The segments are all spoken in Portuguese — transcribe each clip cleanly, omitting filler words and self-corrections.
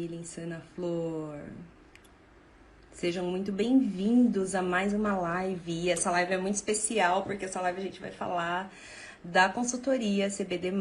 família Insana Flor. Sejam muito bem-vindos a mais uma live. E essa live é muito especial porque essa live a gente vai falar da consultoria CBD+,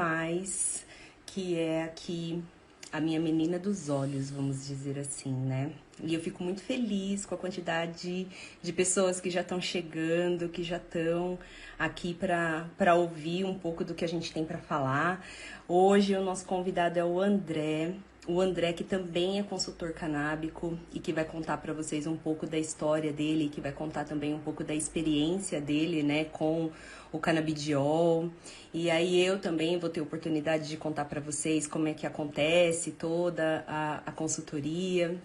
que é aqui a minha menina dos olhos, vamos dizer assim, né? E eu fico muito feliz com a quantidade de pessoas que já estão chegando, que já estão aqui para ouvir um pouco do que a gente tem para falar. Hoje o nosso convidado é o André. O André, que também é consultor canábico e que vai contar para vocês um pouco da história dele, que vai contar também um pouco da experiência dele, né, com o canabidiol. E aí eu também vou ter oportunidade de contar para vocês como é que acontece toda a consultoria.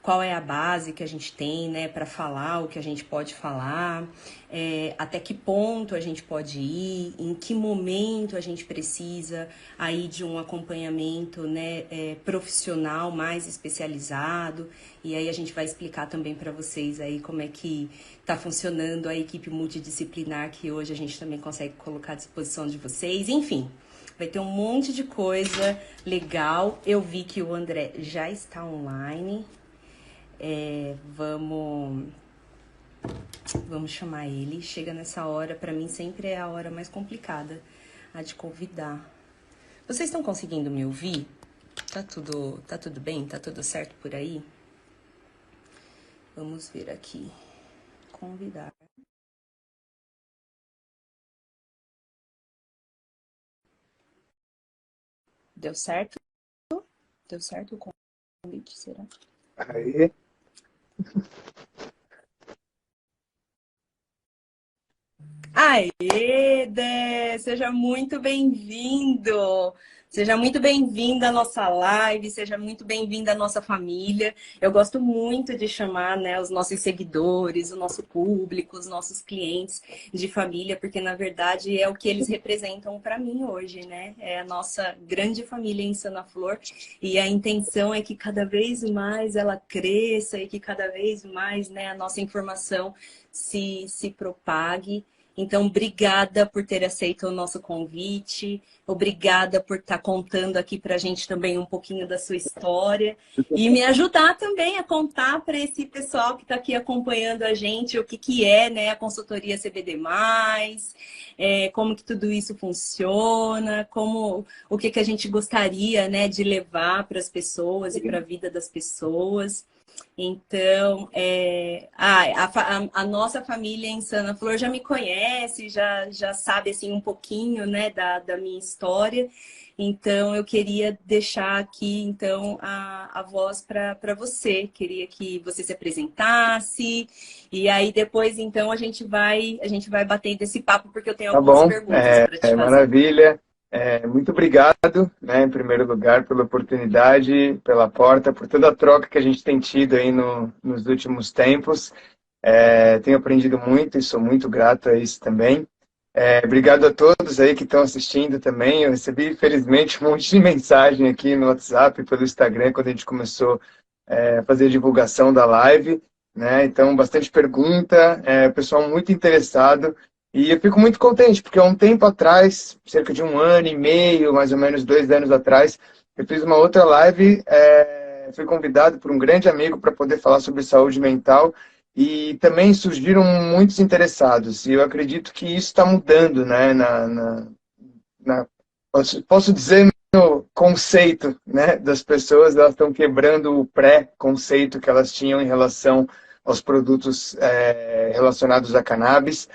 Qual é a base que a gente tem, né, para falar o que a gente pode falar, até que ponto a gente pode ir, em que momento a gente precisa aí de um acompanhamento, né, profissional mais especializado. E aí a gente vai explicar também para vocês aí como é que está funcionando a equipe multidisciplinar que hoje a gente também consegue colocar à disposição de vocês. Enfim, vai ter um monte de coisa legal. Eu vi que o André já está online. Vamos chamar ele. Chega nessa hora, para mim sempre é a hora mais complicada, a de convidar. Vocês estão conseguindo me ouvir? Tá tudo bem? Tá tudo certo por aí? Vamos ver aqui. Convidar. Deu certo? Deu certo o convite, será? Aí, Aê, Dé! Seja muito bem-vindo! Seja muito bem-vindo à nossa live, seja muito bem-vindo à nossa família. Eu gosto muito de chamar, né, os nossos seguidores, o nosso público, os nossos clientes de família, porque na verdade é o que eles representam para mim hoje, né? É a nossa grande família Insana Flor e a intenção é que cada vez mais ela cresça e que cada vez mais, né, a nossa informação se propague. Então, obrigada por ter aceito o nosso convite, obrigada por estar contando aqui para a gente também um pouquinho da sua história e me ajudar também a contar para esse pessoal que está aqui acompanhando a gente o que é, né, a consultoria CBD+, como que tudo isso funciona, o que a gente gostaria, né, de levar para as pessoas e para a vida das pessoas. Então, a nossa família Insana Flor já me conhece, já sabe assim, um pouquinho, né, da minha história. Então, eu queria deixar aqui, então, a voz para você. Queria que você se apresentasse. E aí, depois, então, a gente vai batendo esse papo, porque eu tenho tá algumas bom, perguntas para te fazer. maravilha. Muito obrigado, né, em primeiro lugar, pela oportunidade, pela porta, por toda a troca que a gente tem tido aí nos últimos tempos. Tenho aprendido muito e sou muito grato a isso também. Obrigado a todos aí que estão assistindo também. Eu recebi, felizmente, um monte de mensagem aqui no WhatsApp, pelo Instagram, quando a gente começou a fazer a divulgação da live, né? Então, bastante pergunta, pessoal muito interessado. E eu fico muito contente, porque há um tempo atrás, cerca de 1 ano e meio, mais ou menos 2 anos atrás, eu fiz uma outra live, fui convidado por um grande amigo para poder falar sobre saúde mental e também surgiram muitos interessados. E eu acredito que isso está mudando, né, posso dizer, no conceito, né, das pessoas. Elas estão quebrando o pré-conceito que elas tinham em relação aos produtos relacionados a cannabis.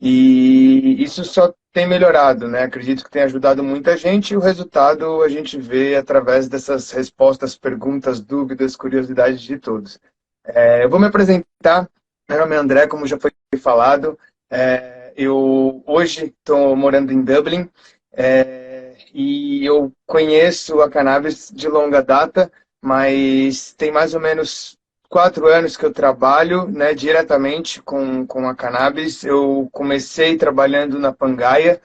E isso só tem melhorado, né? Acredito que tem ajudado muita gente e o resultado a gente vê através dessas respostas, perguntas, dúvidas, curiosidades de todos. Eu vou me apresentar. Meu nome é André, como já foi falado. Eu hoje estou morando em Dublin, e eu conheço a cannabis de longa data, mas tem mais ou menos 4 anos que eu trabalho, né, diretamente com a cannabis. Eu comecei trabalhando na Pangaia,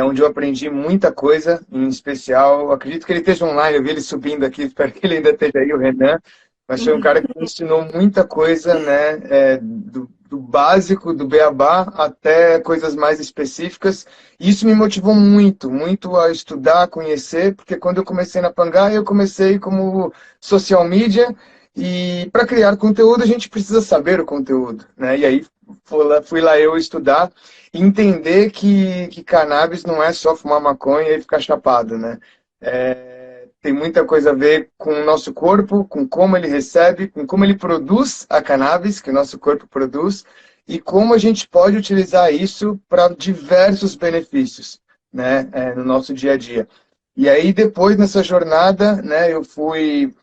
onde eu aprendi muita coisa, em especial, acredito que ele esteja online, eu vi ele subindo aqui, espero que ele ainda esteja aí, o Renan, mas foi um cara que me ensinou muita coisa, né, do básico, do beabá, até coisas mais específicas. E isso me motivou muito, muito a estudar, a conhecer, porque quando eu comecei na Pangai, eu comecei como social media, e para criar conteúdo a gente precisa saber o conteúdo, né? E aí fui lá eu estudar e entender que cannabis não é só fumar maconha e ficar chapado, né? Tem muita coisa a ver com o nosso corpo, com como ele recebe, com como ele produz a cannabis, que o nosso corpo produz, e como a gente pode utilizar isso para diversos benefícios, né, no nosso dia a dia. E aí, depois, nessa jornada, né, eu fui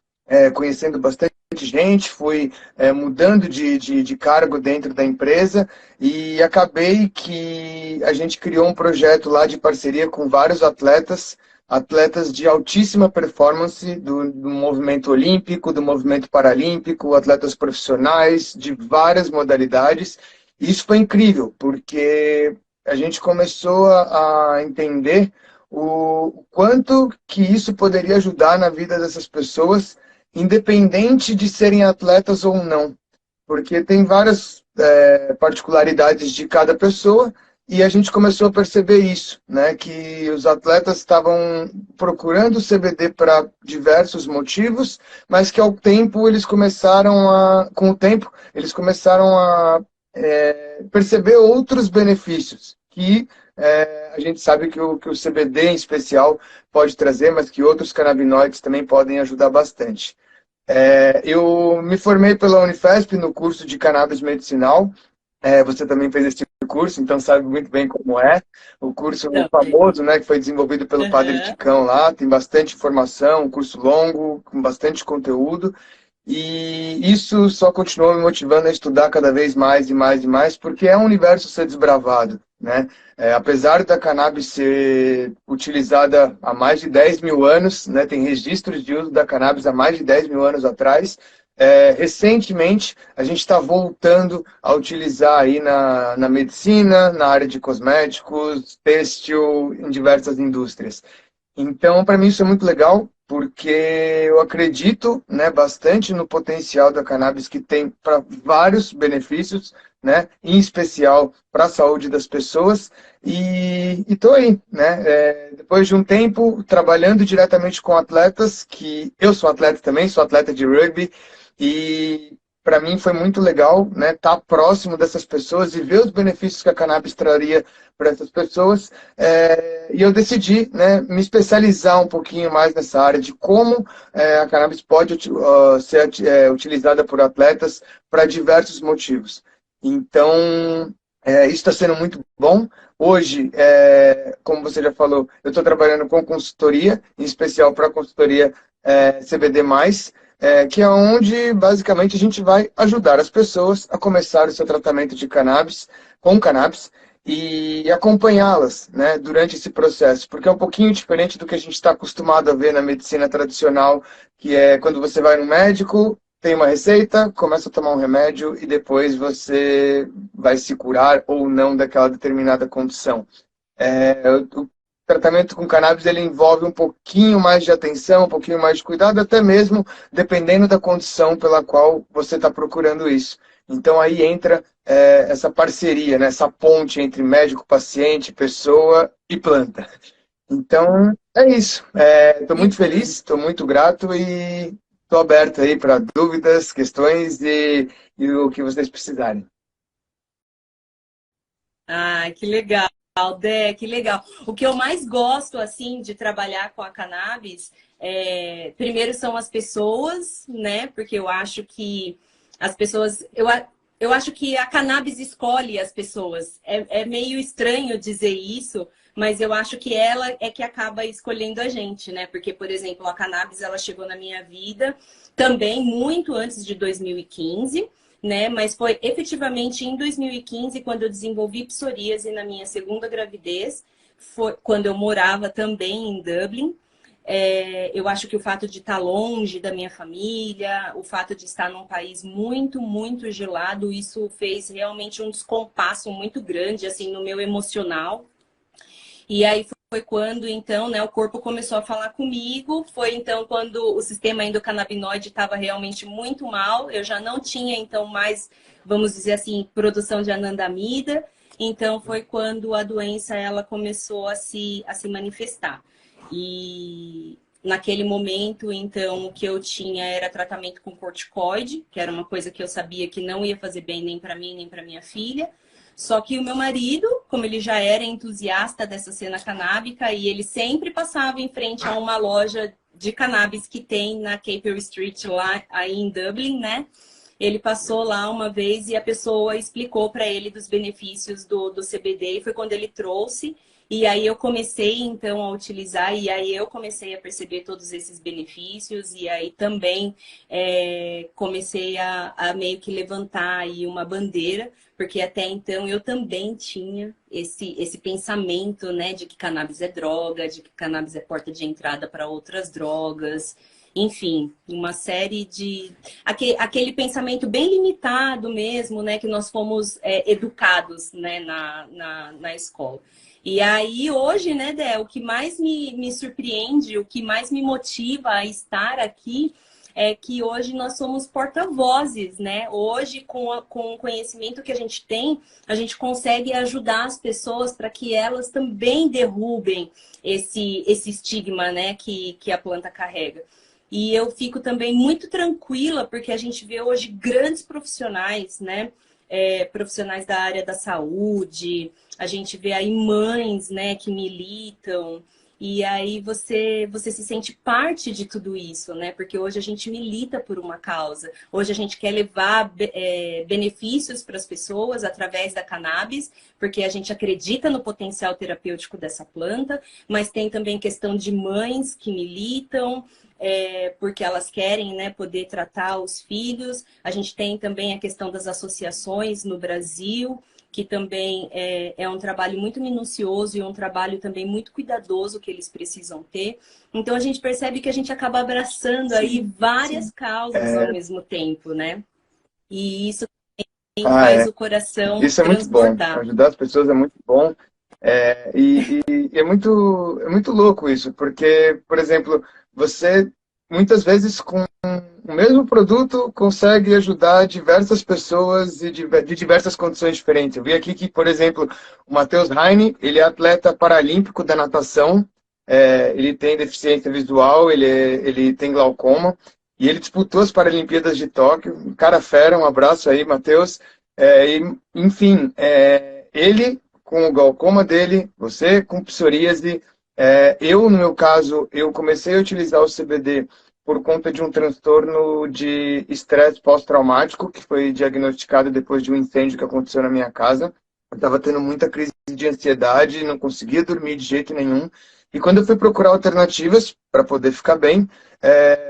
conhecendo bastante gente, fui mudando de cargo dentro da empresa e acabei que a gente criou um projeto lá de parceria com vários atletas de altíssima performance do movimento olímpico, do movimento paralímpico, atletas profissionais de várias modalidades. E isso foi incrível, porque a gente começou a entender o quanto que isso poderia ajudar na vida dessas pessoas, independente de serem atletas ou não. Porque tem várias particularidades de cada pessoa, e a gente começou a perceber isso, né? Que os atletas estavam procurando o CBD para diversos motivos, mas que com o tempo, eles começaram a perceber outros benefícios que a gente sabe que o CBD em especial pode trazer, mas que outros canabinoides também podem ajudar bastante. Eu me formei pela Unifesp no curso de cannabis medicinal. Você também fez esse curso, então sabe muito bem como é. O curso Também. famoso, né, que foi desenvolvido pelo Padre Aham. Ticão lá, tem bastante informação, um curso longo, com bastante conteúdo. E isso só continuou me motivando a estudar cada vez mais e mais e mais, porque é um universo a ser desbravado, né? Apesar da cannabis ser utilizada há mais de 10 mil anos, né, tem registros de uso da cannabis há mais de 10 mil anos atrás, recentemente a gente está voltando a utilizar aí na medicina, na área de cosméticos, têxtil, em diversas indústrias. Então, para mim isso é muito legal, porque eu acredito, né, bastante no potencial da cannabis que tem para vários benefícios, né, em especial para a saúde das pessoas. E estou aí, né, depois de um tempo trabalhando diretamente com atletas, que eu sou atleta também, sou atleta de rugby, e para mim foi muito legal, né, estar próximo dessas pessoas e ver os benefícios que a cannabis traria para essas pessoas. E eu decidi, né, me especializar um pouquinho mais nessa área de como a cannabis pode ser utilizada por atletas para diversos motivos. Então, isso está sendo muito bom. Hoje, como você já falou, eu estou trabalhando com consultoria, em especial para a consultoria CBD+, que é onde, basicamente, a gente vai ajudar as pessoas a começar o seu tratamento de cannabis, com cannabis, e acompanhá-las, né, durante esse processo, porque é um pouquinho diferente do que a gente está acostumado a ver na medicina tradicional, que é quando você vai no médico, tem uma receita, começa a tomar um remédio e depois você vai se curar ou não daquela determinada condição. O tratamento com cannabis ele envolve um pouquinho mais de atenção, um pouquinho mais de cuidado, até mesmo dependendo da condição pela qual você está procurando isso. Então aí entra essa parceria, né? Essa ponte entre médico, paciente, pessoa e planta. Então é isso. Estou E muito feliz, plano. estou muito grato e estou aberto aí para dúvidas, questões e o que vocês precisarem. Ah, que legal, Dé, que legal. O que eu mais gosto, assim, de trabalhar com a cannabis, primeiro são as pessoas, né? Porque eu acho que as pessoas... Eu acho que a cannabis escolhe as pessoas. É meio estranho dizer isso, mas eu acho que ela é que acaba escolhendo a gente, né? Porque, por exemplo, a cannabis, ela chegou na minha vida também muito antes de 2015, né? Mas foi efetivamente em 2015 quando eu desenvolvi psoríase na minha segunda gravidez, foi quando eu morava também em Dublin. Eu acho que o fato de estar longe da minha família, o fato de estar num país muito, muito gelado, isso fez realmente um descompasso muito grande assim no meu emocional. E aí foi quando, então, né, o corpo começou a falar comigo. Foi, então, quando o sistema endocannabinoide estava realmente muito mal. Eu já não tinha, então, mais, vamos dizer assim, produção de anandamida. Então, foi quando a doença, ela começou a se manifestar. E naquele momento, então, o que eu tinha era tratamento com corticoide, que era uma coisa que eu sabia que não ia fazer bem nem para mim, nem para minha filha. Só que o meu marido, como ele já era entusiasta dessa cena canábica, e ele sempre passava em frente a uma loja de cannabis que tem na Capel Street, lá aí em Dublin, né? Ele passou lá uma vez e a pessoa explicou para ele dos benefícios do CBD, e foi quando ele trouxe. E aí eu comecei, então, a utilizar, e aí eu comecei a perceber todos esses benefícios, e aí também comecei a meio que levantar aí uma bandeira, porque até então eu também tinha esse pensamento, né, de que cannabis é droga, de que cannabis é porta de entrada para outras drogas, enfim, uma série de... Aquele pensamento bem limitado mesmo, né, que nós fomos educados, né, na escola. E aí, hoje, né, Dé, o que mais me surpreende, o que mais me motiva a estar aqui é que hoje nós somos porta-vozes, né? Hoje, com o conhecimento que a gente tem, a gente consegue ajudar as pessoas para que elas também derrubem esse estigma, né, que a planta carrega. E eu fico também muito tranquila, porque a gente vê hoje grandes profissionais, né? Profissionais da área da saúde, a gente vê aí mães, né, que militam, e aí você se sente parte de tudo isso, né? Porque hoje a gente milita por uma causa. Hoje a gente quer levar benefícios para as pessoas através da cannabis, porque a gente acredita no potencial terapêutico dessa planta, mas tem também questão de mães que militam, porque elas querem, né, poder tratar os filhos. A gente tem também a questão das associações no Brasil, que também é um trabalho muito minucioso e um trabalho também muito cuidadoso que eles precisam ter. Então a gente percebe que a gente acaba abraçando aí várias causas ao mesmo tempo, né? E isso também faz o coração Isso é muito bom. transbordar. Ajudar as pessoas é muito bom. E é muito louco isso, porque, por exemplo, você muitas vezes com o mesmo produto consegue ajudar diversas pessoas de diversas condições diferentes. Eu vi aqui que, por exemplo, o Matheus Heine, ele é atleta paralímpico da natação, ele tem deficiência visual, ele tem glaucoma, e ele disputou as Paralimpíadas de Tóquio. Um cara fera, um abraço aí, Matheus. Enfim, ele com o glaucoma dele, você com psoríase, eu, no meu caso, eu comecei a utilizar o CBD por conta de um transtorno de estresse pós-traumático, que foi diagnosticado depois de um incêndio que aconteceu na minha casa. Eu estava tendo muita crise de ansiedade, não conseguia dormir de jeito nenhum. E quando eu fui procurar alternativas para poder ficar bem,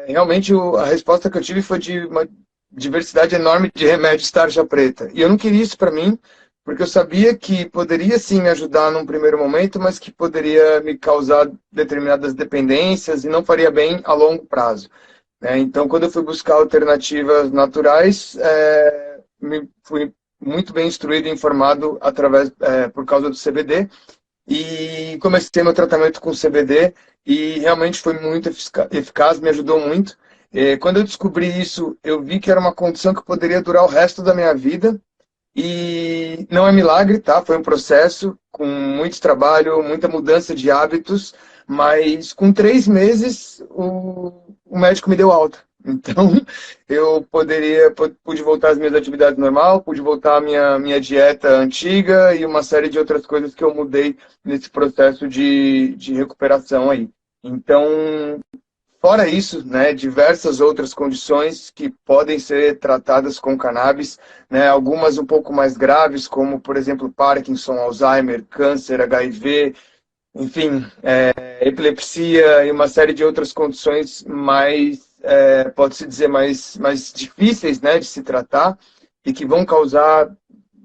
realmente a resposta que eu tive foi de uma diversidade enorme de remédios tarja preta. E eu não queria isso para mim, porque eu sabia que poderia sim me ajudar num primeiro momento, mas que poderia me causar determinadas dependências e não faria bem a longo prazo. Então, quando eu fui buscar alternativas naturais, fui muito bem instruído e informado por causa do CBD, e comecei meu tratamento com CBD e realmente foi muito eficaz, me ajudou muito. Quando eu descobri isso, eu vi que era uma condição que poderia durar o resto da minha vida. E não é milagre, tá? Foi um processo com muito trabalho, muita mudança de hábitos, mas com 3 meses o médico me deu alta. Então, eu pude voltar às minhas atividades normais, pude voltar à minha dieta antiga e uma série de outras coisas que eu mudei nesse processo de recuperação aí. Então, fora isso, né, diversas outras condições que podem ser tratadas com cannabis, né, algumas um pouco mais graves, como, por exemplo, Parkinson, Alzheimer, câncer, HIV, enfim, epilepsia e uma série de outras condições mais, pode-se dizer, mais difíceis, né, de se tratar e que vão causar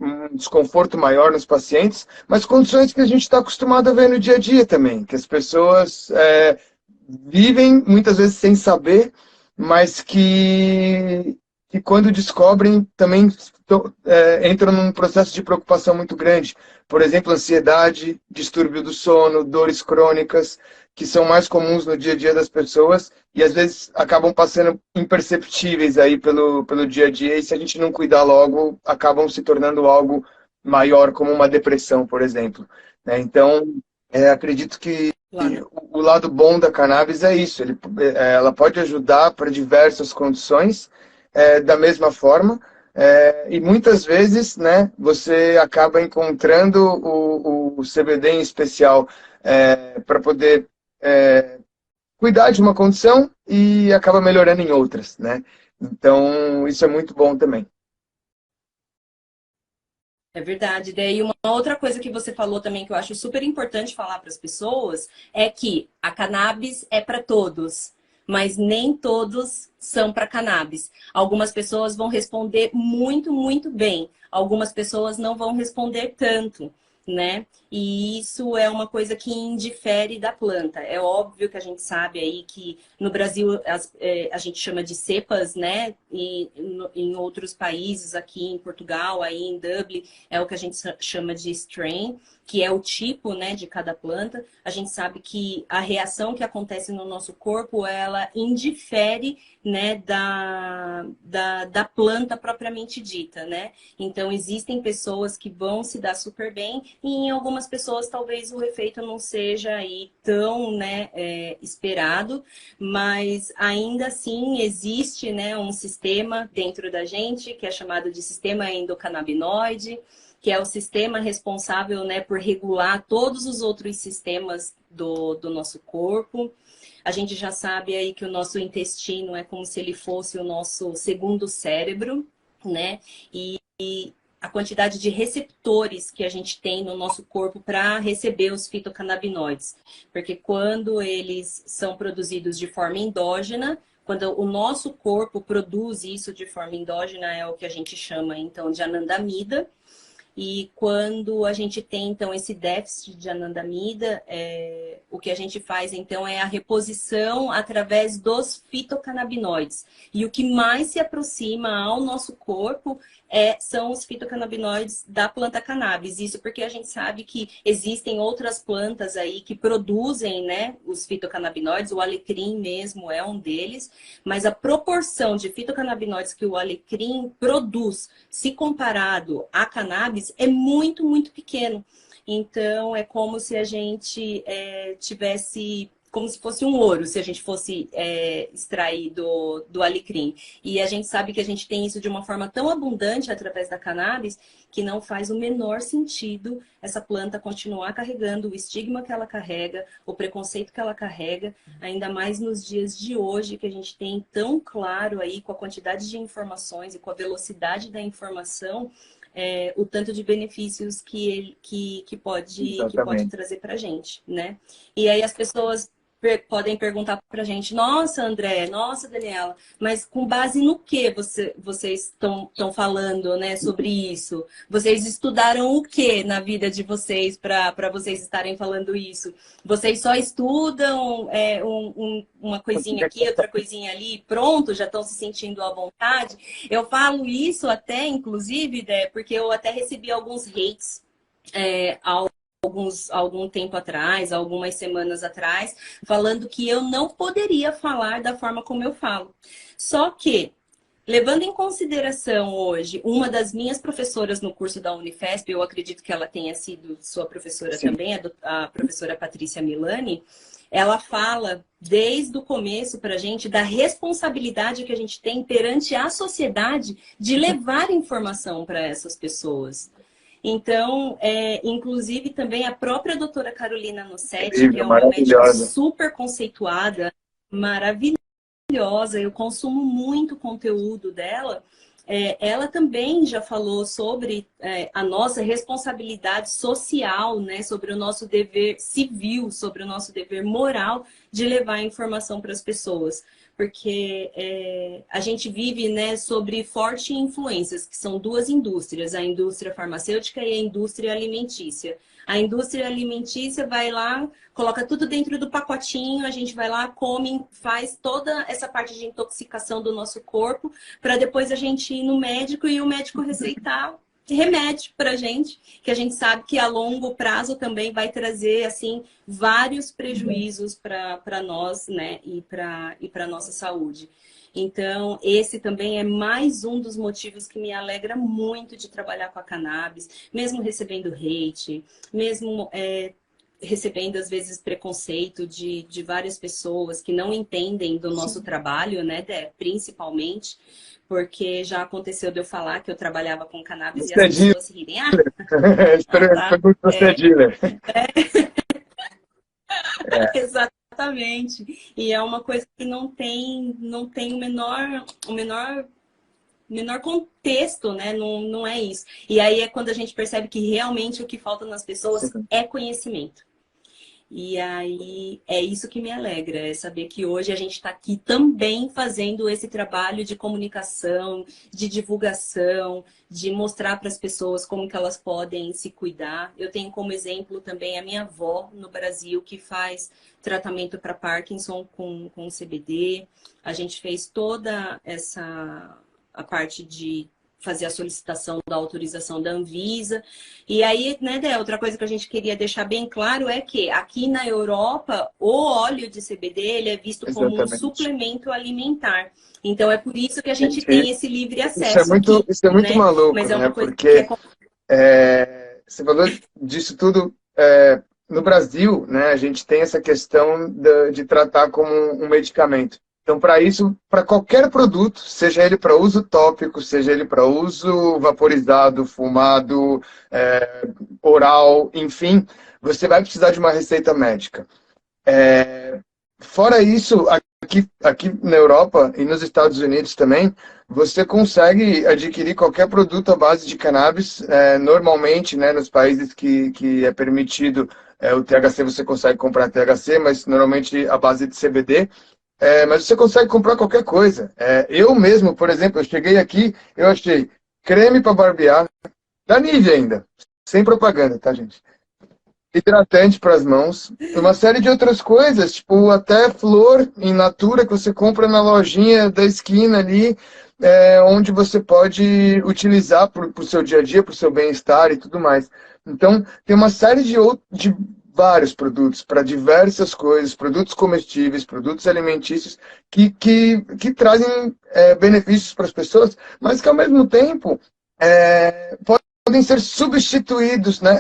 um desconforto maior nos pacientes, mas condições que a gente está acostumado a ver no dia a dia também, que as pessoas vivem muitas vezes sem saber, mas que que quando descobrem também entram num processo de preocupação muito grande. Por exemplo, ansiedade, distúrbio do sono, dores crônicas, que são mais comuns no dia a dia das pessoas e às vezes acabam passando imperceptíveis aí pelo dia a dia e se a gente não cuidar logo, acabam se tornando algo maior, como uma depressão, por exemplo. Né? Então, acredito que Claro. o lado bom da cannabis é isso, ela pode ajudar para diversas condições, da mesma forma, e muitas vezes, né, você acaba encontrando o CBD em especial para poder cuidar de uma condição e acaba melhorando em outras, né? Então, isso é muito bom também. É verdade. Daí uma outra coisa que você falou também que eu acho super importante falar para as pessoas é que a cannabis é para todos, mas nem todos são para cannabis. Algumas pessoas vão responder muito, muito bem. Algumas pessoas não vão responder tanto, né? E isso é uma coisa que indifere da planta. É óbvio que a gente sabe aí que no Brasil a gente chama de cepas, né? E em outros países, aqui em Portugal, aí em Dublin, é o que a gente chama de strain, que é o tipo, né, de cada planta. A gente sabe que a reação que acontece no nosso corpo, ela indifere, né, da planta propriamente dita, né? Então, existem pessoas que vão se dar super bem e em algumas pessoas talvez o efeito não seja aí tão, né, esperado, mas ainda assim existe, né, um sistema dentro da gente que é chamado de sistema endocannabinoide, que é o sistema responsável, né, por regular todos os outros sistemas do nosso corpo. A gente já sabe aí que o nosso intestino é como se ele fosse o nosso segundo cérebro, né? E a quantidade de receptores que a gente tem no nosso corpo para receber os fitocannabinoides. Porque quando eles são produzidos de forma endógena, quando o nosso corpo produz isso de forma endógena, é o que a gente chama então de anandamida. E quando a gente tem, então, esse déficit de anandamida, o que a gente faz, então, é a reposição através dos fitocannabinoides. E o que mais se aproxima ao nosso corpo são os fitocannabinoides da planta cannabis. Isso porque a gente sabe que existem outras plantas aí que produzem, né, os fitocannabinoides, o alecrim mesmo é um deles, mas a proporção de fitocannabinoides que o alecrim produz, se comparado à cannabis, é muito, muito pequeno. Então, é como se a gente tivesse, como se fosse um ouro, se a gente fosse extrair do alecrim. E a gente sabe que a gente tem isso de uma forma tão abundante através da cannabis, que não faz o menor sentido essa planta continuar carregando o estigma que ela carrega, o preconceito que ela carrega, ainda mais nos dias de hoje, que a gente tem tão claro aí, com a quantidade de informações e com a velocidade da informação, o tanto de benefícios que pode Exatamente. trazer para a gente, né? E aí as pessoas podem perguntar para a gente, nossa, André, nossa, Daniela, mas com base no que vocês estão falando, né, sobre isso? Vocês estudaram o que na vida de vocês para vocês estarem falando isso? Vocês só estudam uma coisinha aqui, outra coisinha ali, pronto, já estão se sentindo à vontade? Eu falo isso até, inclusive, né, porque eu até recebi alguns hates algum tempo atrás, algumas semanas atrás, falando que eu não poderia falar da forma como eu falo. Só que, levando em consideração hoje, uma das minhas professoras no curso da Unifesp, eu acredito que ela tenha sido sua professora Sim, também, a professora Patrícia Milani, ela fala desde o começo para a gente da responsabilidade que a gente tem perante a sociedade de levar informação para essas pessoas. Então, inclusive também a própria doutora Carolina Nossetti, que incrível, é uma médica maravilhosa. super conceituada, maravilhosa, eu consumo muito conteúdo dela. Ela também já falou sobre a nossa responsabilidade social, né, sobre o nosso dever civil, sobre o nosso dever moral de levar a informação para as pessoas. porque a gente vive, né, sobre fortes influências, que são duas indústrias, a indústria farmacêutica e a indústria alimentícia. A indústria alimentícia vai lá, coloca tudo dentro do pacotinho, a gente vai lá, come, faz toda essa parte de intoxicação do nosso corpo, para depois a gente ir no médico e o médico receitar remédio pra gente, que a gente sabe que a longo prazo também vai trazer, assim, vários prejuízos para nós, né, e para nossa saúde. Então, esse também é mais um dos motivos que me alegra muito de trabalhar com a cannabis, mesmo recebendo hate, mesmo recebendo, às vezes, preconceito de várias pessoas que não entendem do nosso trabalho, né, Dé, principalmente, porque já aconteceu de eu falar que eu trabalhava com cannabis e as pessoas rirem. Espero que você é dealer. Exatamente. E é uma coisa que não tem o menor contexto, né? Não é isso. E aí é quando a gente percebe que realmente o que falta nas pessoas é conhecimento. E aí é isso que me alegra, é saber que hoje a gente está aqui também fazendo esse trabalho de comunicação, de divulgação, de mostrar para as pessoas como que elas podem se cuidar. Eu tenho como exemplo também a minha avó no Brasil, que faz tratamento para Parkinson com CBD. A gente fez toda a parte de fazer a solicitação da autorização da Anvisa. E aí, né, Dé, outra coisa que a gente queria deixar bem claro é que aqui na Europa, o óleo de CBD ele é visto como um suplemento alimentar. Então, é por isso que a gente tem esse livre acesso isso é muito né? maluco, mas é uma né? coisa Porque que você falou disso tudo. No Brasil, né, a gente tem essa questão de tratar como um medicamento. Então, para isso, para qualquer produto, seja ele para uso tópico, seja ele para uso vaporizado, fumado, oral, enfim, você vai precisar de uma receita médica. Fora isso, aqui na Europa e nos Estados Unidos também, você consegue adquirir qualquer produto à base de cannabis. Normalmente, né, nos países que é permitido o THC, você consegue comprar THC, mas normalmente à base de CBD. Mas você consegue comprar qualquer coisa. Eu mesmo, por exemplo, eu cheguei aqui, eu achei creme para barbear, da Nivea ainda, sem propaganda, tá, gente? Hidratante para as mãos, uma série de outras coisas, tipo até flor in natura que você compra na lojinha da esquina ali, onde você pode utilizar para o seu dia a dia, para o seu bem-estar e tudo mais. Então, tem uma série de vários produtos para diversas coisas, produtos comestíveis, produtos alimentícios, que trazem benefícios para as pessoas, mas que ao mesmo tempo podem ser substituídos, né?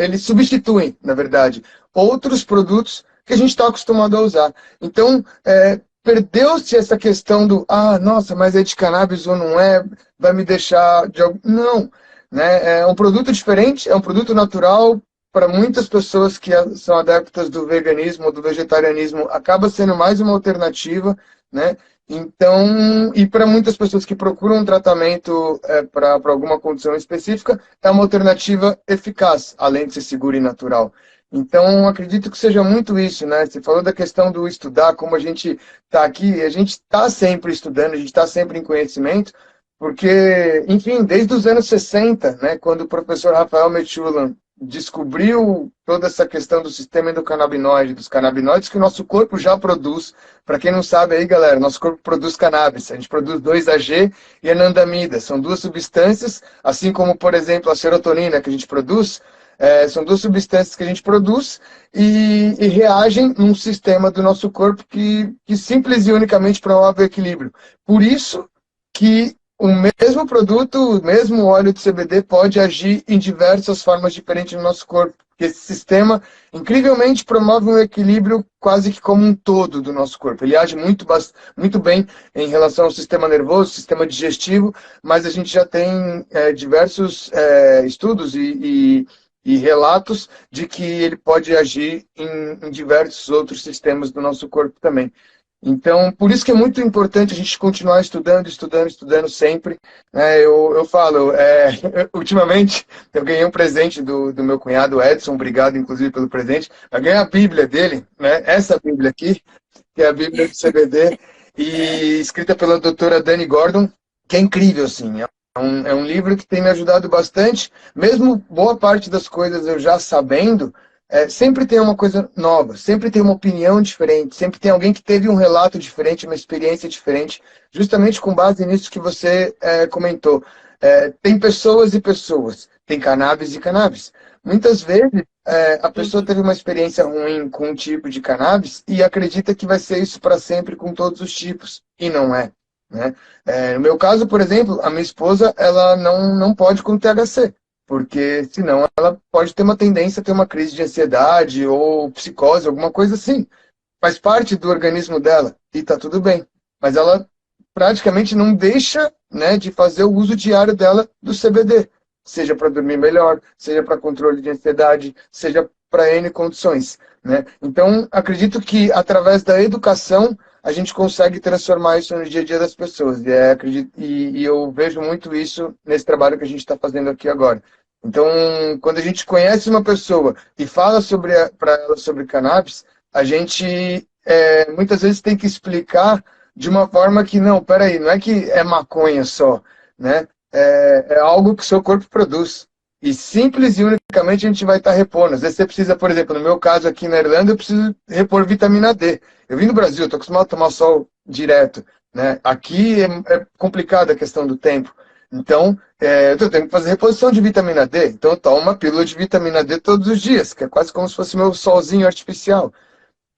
Eles substituem, na verdade, outros produtos que a gente está acostumado a usar. Então, perdeu-se essa questão do, nossa, mas é de cannabis ou não é, vai me deixar de algum... Não, né? É um produto diferente, é um produto natural. Para muitas pessoas que são adeptas do veganismo ou do vegetarianismo, acaba sendo mais uma alternativa, né? Então, e para muitas pessoas que procuram um tratamento para alguma condição específica, é uma alternativa eficaz, além de ser segura e natural. Então, acredito que seja muito isso, né? Você falou da questão do estudar, como a gente está aqui, a gente está sempre estudando, a gente está sempre em conhecimento, porque, enfim, desde os anos 60, né, quando o professor Rafael Mechulam descobriu toda essa questão do sistema endocannabinoide, dos canabinoides que o nosso corpo já produz. Para quem não sabe aí, galera, nosso corpo produz cannabis. A gente produz 2-AG e anandamida. São duas substâncias, assim como, por exemplo, a serotonina que a gente produz, são duas substâncias que a gente produz e reagem num sistema do nosso corpo que simples e unicamente promove o equilíbrio. Por isso que o mesmo produto, o mesmo óleo de CBD pode agir em diversas formas diferentes no nosso corpo. Porque esse sistema, incrivelmente, promove um equilíbrio quase que como um todo do nosso corpo. Ele age muito bem em relação ao sistema nervoso, sistema digestivo, mas a gente já tem diversos estudos e relatos de que ele pode agir em diversos outros sistemas do nosso corpo também. Então, por isso que é muito importante a gente continuar estudando sempre. Eu falo, ultimamente, eu ganhei um presente do meu cunhado Edson, obrigado, inclusive, pelo presente. Eu ganhei a Bíblia dele, né? Essa Bíblia aqui, que é a Bíblia do CBD. e escrita pela doutora Dani Gordon, que é incrível, assim. É um livro que tem me ajudado bastante, mesmo boa parte das coisas eu já sabendo, sempre tem uma coisa nova, sempre tem uma opinião diferente, sempre tem alguém que teve um relato diferente, uma experiência diferente, justamente com base nisso que você comentou. Tem pessoas e pessoas, tem cannabis e cannabis. Muitas vezes a pessoa Uhum. teve uma experiência ruim com um tipo de cannabis e acredita que vai ser isso para sempre com todos os tipos, e não é, né? No meu caso, por exemplo, a minha esposa, ela não pode com THC, porque senão ela pode ter uma tendência a ter uma crise de ansiedade ou psicose, alguma coisa assim. Faz parte do organismo dela e tá tudo bem. Mas ela praticamente não deixa, né, de fazer o uso diário dela do CBD, seja para dormir melhor, seja para controle de ansiedade, seja para N condições, né? Então, acredito que através da educação a gente consegue transformar isso no dia a dia das pessoas. E eu vejo muito isso nesse trabalho que a gente está fazendo aqui agora. Então, quando a gente conhece uma pessoa e fala para ela sobre cannabis, a gente muitas vezes tem que explicar de uma forma que, não, peraí, não é que é maconha só, né? É algo que o seu corpo produz. E simples e unicamente a gente vai estar repondo. Às vezes você precisa, por exemplo, no meu caso aqui na Irlanda, eu preciso repor vitamina D. Eu vim do Brasil, estou acostumado a tomar sol direto, né? Aqui é complicada a questão do tempo. Então, eu tenho que fazer reposição de vitamina D. Então, eu tomo uma pílula de vitamina D todos os dias, que é quase como se fosse meu solzinho artificial.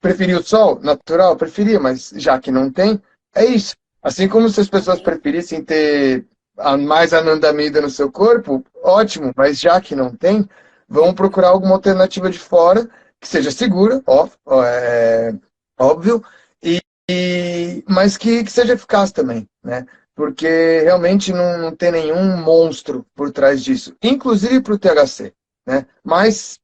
Preferia o sol natural? Preferia, mas já que não tem, é isso. Assim como se as pessoas Uhum. preferissem ter mais anandamida no seu corpo, ótimo, mas já que não tem, vão procurar alguma alternativa de fora que seja segura, óbvio, mas que seja eficaz também, né? Porque realmente não tem nenhum monstro por trás disso, inclusive para o THC, né? Mas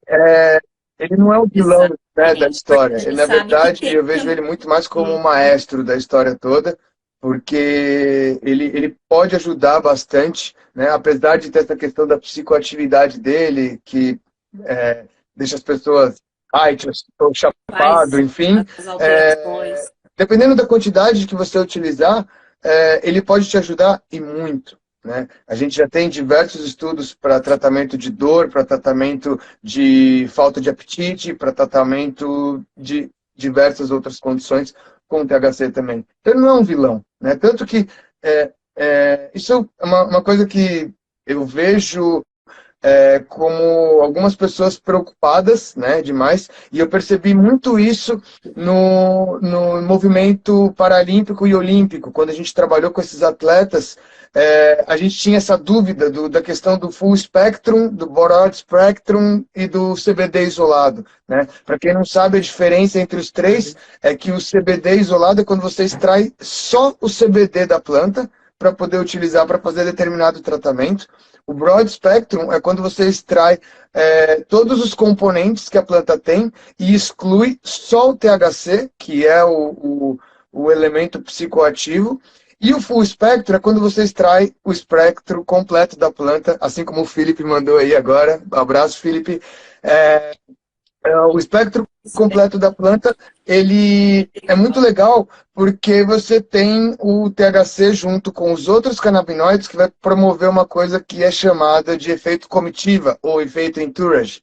ele não é o vilão, né, da Exatamente. Porque história. a Ele, gente na sabe que verdade, tem. eu vejo ele muito mais como um Uhum. maestro da história toda, porque ele pode ajudar bastante, né? Apesar de ter essa questão da psicoatividade dele, que deixa as pessoas light ou chapado, Faz enfim. as alterações. Dependendo da quantidade que você utilizar, ele pode te ajudar e muito. Né? A gente já tem diversos estudos para tratamento de dor, para tratamento de falta de apetite, para tratamento de diversas outras condições com o THC também. Então, ele não é um vilão. Né? Tanto que isso é uma coisa que eu vejo como algumas pessoas preocupadas, né, demais, e eu percebi muito isso no movimento paralímpico e olímpico, quando a gente trabalhou com esses atletas, a gente tinha essa dúvida da questão do full spectrum, do broad spectrum e do CBD isolado, né? Para quem não sabe, a diferença entre os três é que o CBD isolado é quando você extrai só o CBD da planta para poder utilizar para fazer determinado tratamento. O broad spectrum é quando você extrai todos os componentes que a planta tem e exclui só o THC, que é o elemento psicoativo. E o full spectrum é quando você extrai o espectro completo da planta, assim como o Felipe mandou aí agora. Um abraço, Felipe. É, o espectro completo da planta, ele é muito legal porque você tem o THC junto com os outros canabinoides que vai promover uma coisa que é chamada de efeito comitiva ou efeito entourage,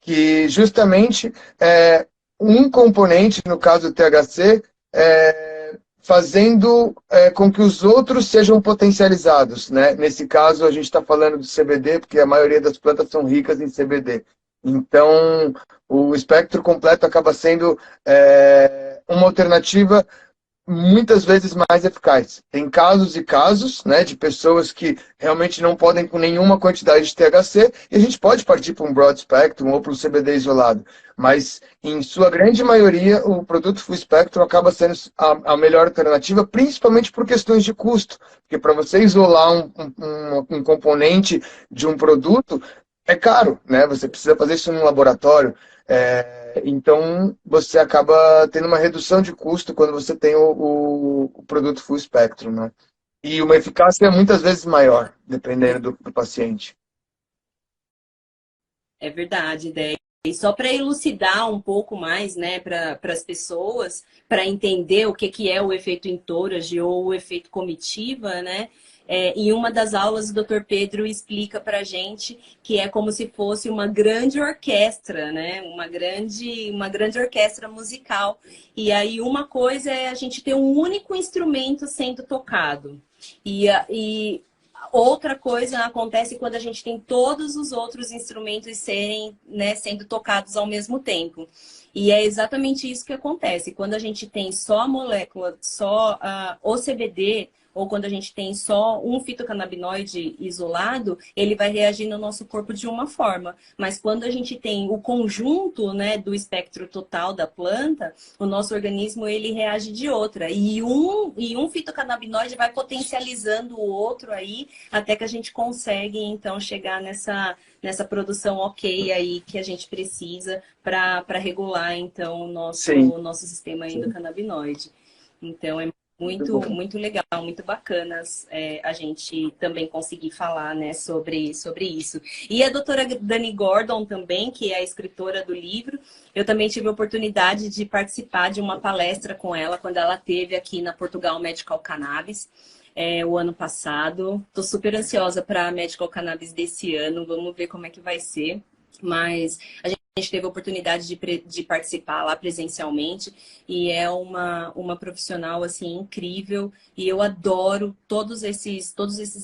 que justamente um componente, no caso do THC, fazendo com que os outros sejam potencializados, né? Nesse caso, a gente está falando de CBD, porque a maioria das plantas são ricas em CBD. Então, o espectro completo acaba sendo uma alternativa muitas vezes mais eficaz. Tem casos e casos, né, de pessoas que realmente não podem com nenhuma quantidade de THC, e a gente pode partir para um broad spectrum ou para um CBD isolado. Mas, em sua grande maioria, o produto full spectrum acaba sendo a melhor alternativa, principalmente por questões de custo. Porque para você isolar um componente de um produto, é caro, né? Você precisa fazer isso num laboratório. Então, você acaba tendo uma redução de custo quando você tem o produto full spectrum, né? E uma eficácia muitas vezes maior, dependendo do paciente. É verdade, né? E só para elucidar um pouco mais, né, para as pessoas, para entender o que é o efeito entourage ou o efeito comitiva, né? Em uma das aulas, o Dr. Pedro explica para a gente que é como se fosse uma grande orquestra, né? Uma grande orquestra musical. E aí uma coisa é a gente ter um único instrumento sendo tocado. E outra coisa acontece quando a gente tem todos os outros instrumentos serem, né, sendo tocados ao mesmo tempo. E é exatamente isso que acontece. Quando a gente tem só a molécula, só o CBD, ou quando a gente tem só um fitocannabinoide isolado, ele vai reagir no nosso corpo de uma forma. Mas quando a gente tem o conjunto, né, do espectro total da planta, o nosso organismo ele reage de outra. E um fitocannabinoide vai potencializando o outro aí, até que a gente consegue, então, chegar nessa produção ok aí que a gente precisa para regular, então, o Sim, nosso sistema sim. endocannabinoide. Então, é Muito muito, bom. muito legal, muito bacana a gente também conseguir falar, né, sobre isso. E a doutora Dani Gordon também, que é a escritora do livro, eu também tive a oportunidade de participar de uma palestra com ela quando ela esteve aqui na Portugal Medical Cannabis. O ano passado. Estou super ansiosa para a Medical Cannabis desse ano. Vamos ver como é que vai ser. Mas a gente teve a oportunidade de participar lá presencialmente e é uma profissional assim incrível e eu adoro todos esses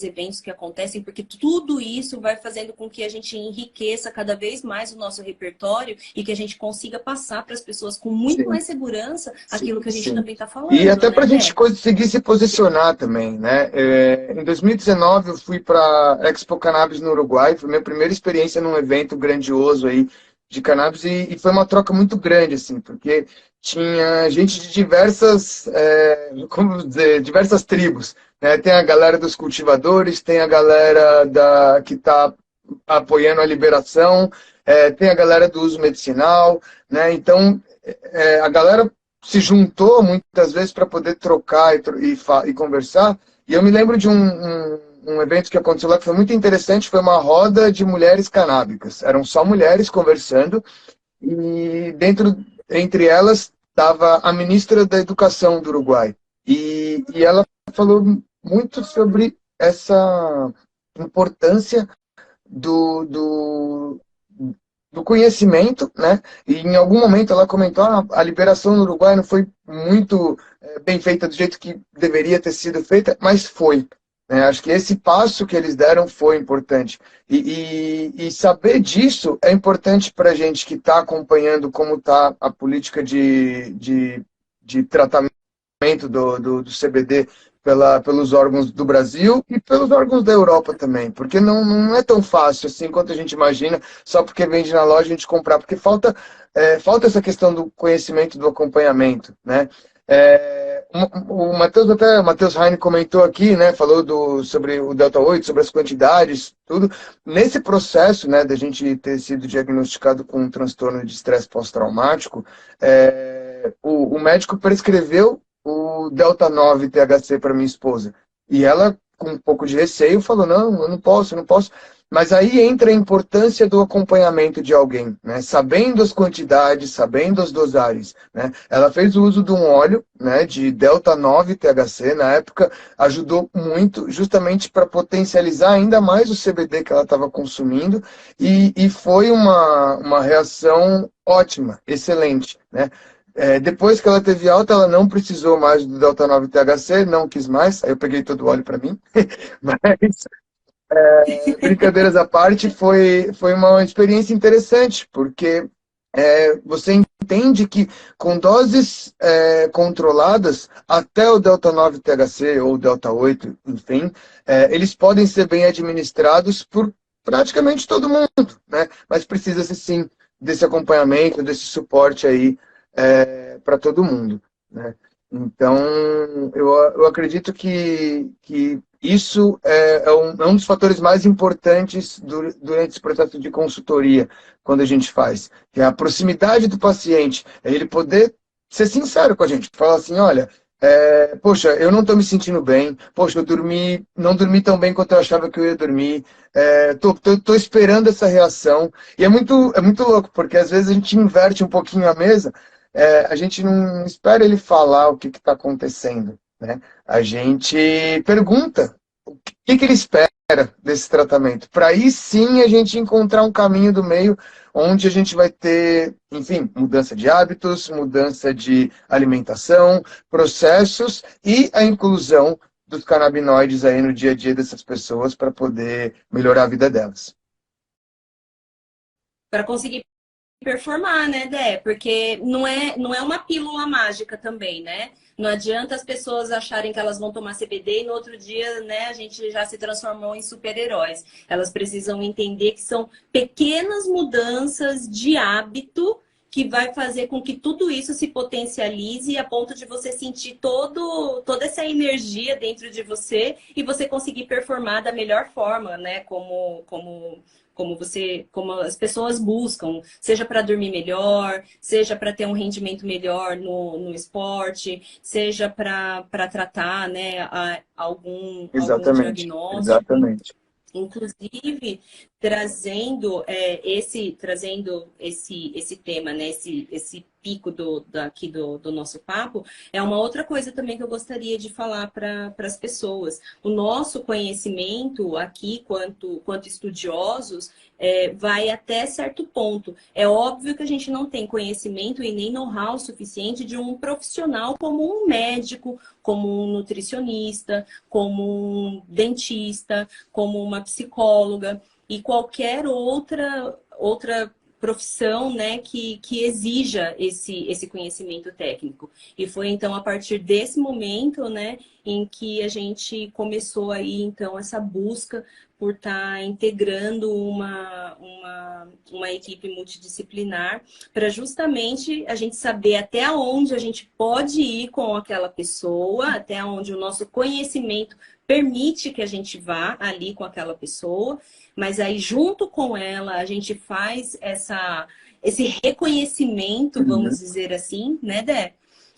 eventos que acontecem porque tudo isso vai fazendo com que a gente enriqueça cada vez mais o nosso repertório e que a gente consiga passar para as pessoas com muito Sim, mais segurança aquilo sim, que a gente sim. também está E falando, até né, para a gente Dé? conseguir se posicionar também, né? Em 2019 eu fui para Expo Cannabis no Uruguai, foi minha primeira experiência num evento grandioso aí de cannabis e foi uma troca muito grande, assim, porque tinha gente de diversas, como dizer, diversas tribos, né? Tem a galera dos cultivadores, tem a galera que está apoiando a liberação, tem a galera do uso medicinal, né? Então, a galera se juntou muitas vezes para poder trocar e conversar. E eu me lembro de um evento que aconteceu lá que foi muito interessante, foi uma roda de mulheres canábicas. Eram só mulheres conversando e entre elas estava a ministra da Educação do Uruguai. E ela falou muito sobre essa importância do, do conhecimento, né? E em algum momento ela comentou: a liberação no Uruguai não foi muito bem feita do jeito que deveria ter sido feita, mas foi. Né? Acho que esse passo que eles deram foi importante. E saber disso é importante para a gente que está acompanhando como está a política de tratamento do CBD pelos órgãos do Brasil e pelos órgãos da Europa também, porque não é tão fácil assim quanto a gente imagina, só porque vende na loja a gente comprar, porque falta essa questão do conhecimento, do acompanhamento, né? O Matheus Heine comentou aqui, né, falou sobre o Delta 8, sobre as quantidades, tudo. Nesse processo, né, da gente ter sido diagnosticado com um transtorno de estresse pós-traumático, o médico prescreveu o Delta 9 THC para minha esposa. E ela, com um pouco de receio, falou: não, eu não posso, eu não posso. Mas aí entra a importância do acompanhamento de alguém, né? Sabendo as quantidades, sabendo as dosagens, né? Ela fez o uso de um óleo, né, de Delta 9 THC, na época ajudou muito, justamente para potencializar ainda mais o CBD que ela estava consumindo, e foi uma reação ótima, excelente, né? Depois que ela teve alta, ela não precisou mais do Delta 9 THC, não quis mais, aí eu peguei todo o óleo para mim. Mas, brincadeiras à parte, foi uma experiência interessante, porque você entende que com doses controladas, até o Delta 9 THC ou Delta 8, enfim, eles podem ser bem administrados por praticamente todo mundo, né? Mas precisa-se sim desse acompanhamento, desse suporte aí para todo mundo, né? Então, eu acredito que isso é um dos fatores mais importantes durante esse processo de consultoria, quando a gente faz, que é a proximidade do paciente, é ele poder ser sincero com a gente, falar assim: olha, Poxa, eu não estou me sentindo bem. Poxa, não dormi tão bem quanto eu achava que eu ia dormir. Tô esperando essa reação. E é muito louco, porque às vezes a gente inverte um pouquinho a mesa, a gente não espera ele falar o que está acontecendo, né? A gente pergunta o que ele espera desse tratamento, para aí sim a gente encontrar um caminho do meio onde a gente vai ter, enfim, mudança de hábitos, mudança de alimentação, processos e a inclusão dos canabinoides aí no dia a dia dessas pessoas para poder melhorar a vida delas. Para conseguir performar, né, Dé? Porque não é uma pílula mágica também, né? Não adianta as pessoas acharem que elas vão tomar CBD e no outro dia, né, a gente já se transformou em super-heróis. Elas precisam entender que são pequenas mudanças de hábito que vai fazer com que tudo isso se potencialize a ponto de você sentir toda essa energia dentro de você e você conseguir performar da melhor forma, né? Como as pessoas buscam, seja para dormir melhor, seja para ter um rendimento melhor no esporte, seja para tratar, né, algum Exatamente, diagnóstico. exatamente. Inclusive, trazendo esse tema, né? Esse pico aqui do nosso papo, é uma outra coisa também que eu gostaria de falar para as pessoas. O nosso conhecimento aqui, quanto estudiosos, vai até certo ponto. É óbvio que a gente não tem conhecimento e nem know-how suficiente de um profissional como um médico, como um nutricionista, como um dentista, como uma psicóloga e qualquer outra profissão, né, que exija esse conhecimento técnico. E foi então a partir desse momento, né, em que a gente começou aí então essa busca por estar integrando uma equipe multidisciplinar para justamente a gente saber até onde a gente pode ir com aquela pessoa, até onde o nosso conhecimento permite que a gente vá ali com aquela pessoa, mas aí junto com ela a gente faz esse reconhecimento, Uhum. vamos dizer assim, né, Dé?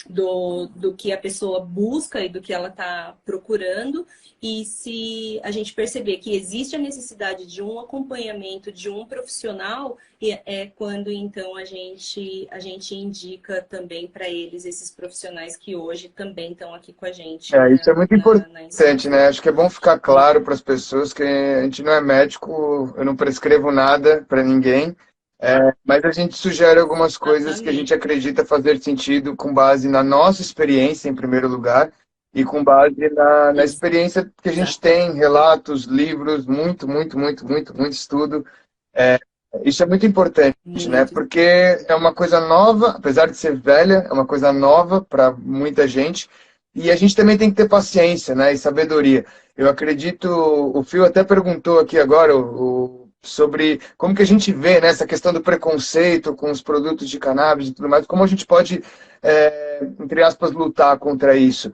Do que a pessoa busca e do que ela está procurando. E se a gente perceber que existe a necessidade de um acompanhamento de um profissional, é quando então a gente indica também para eles esses profissionais que hoje também estão aqui com a gente Isso é muito na importante, né? Inspire. Acho que é bom ficar claro para as pessoas que a gente não é médico, eu não prescrevo nada para ninguém, mas a gente sugere algumas coisas que a gente Exatamente. acredita fazer sentido com base na nossa experiência, em primeiro lugar, e com base na experiência que a gente tem, Exatamente. relatos, livros, muito estudo. Isso é muito importante, né? Muito. Porque é uma coisa nova, apesar de ser velha, é uma coisa nova para muita gente. E a gente também tem que ter paciência, né? E sabedoria. Eu acredito, o Fio até perguntou aqui agora sobre como que a gente vê, né, essa questão do preconceito com os produtos de cannabis e tudo mais, como a gente pode, entre aspas, lutar contra isso.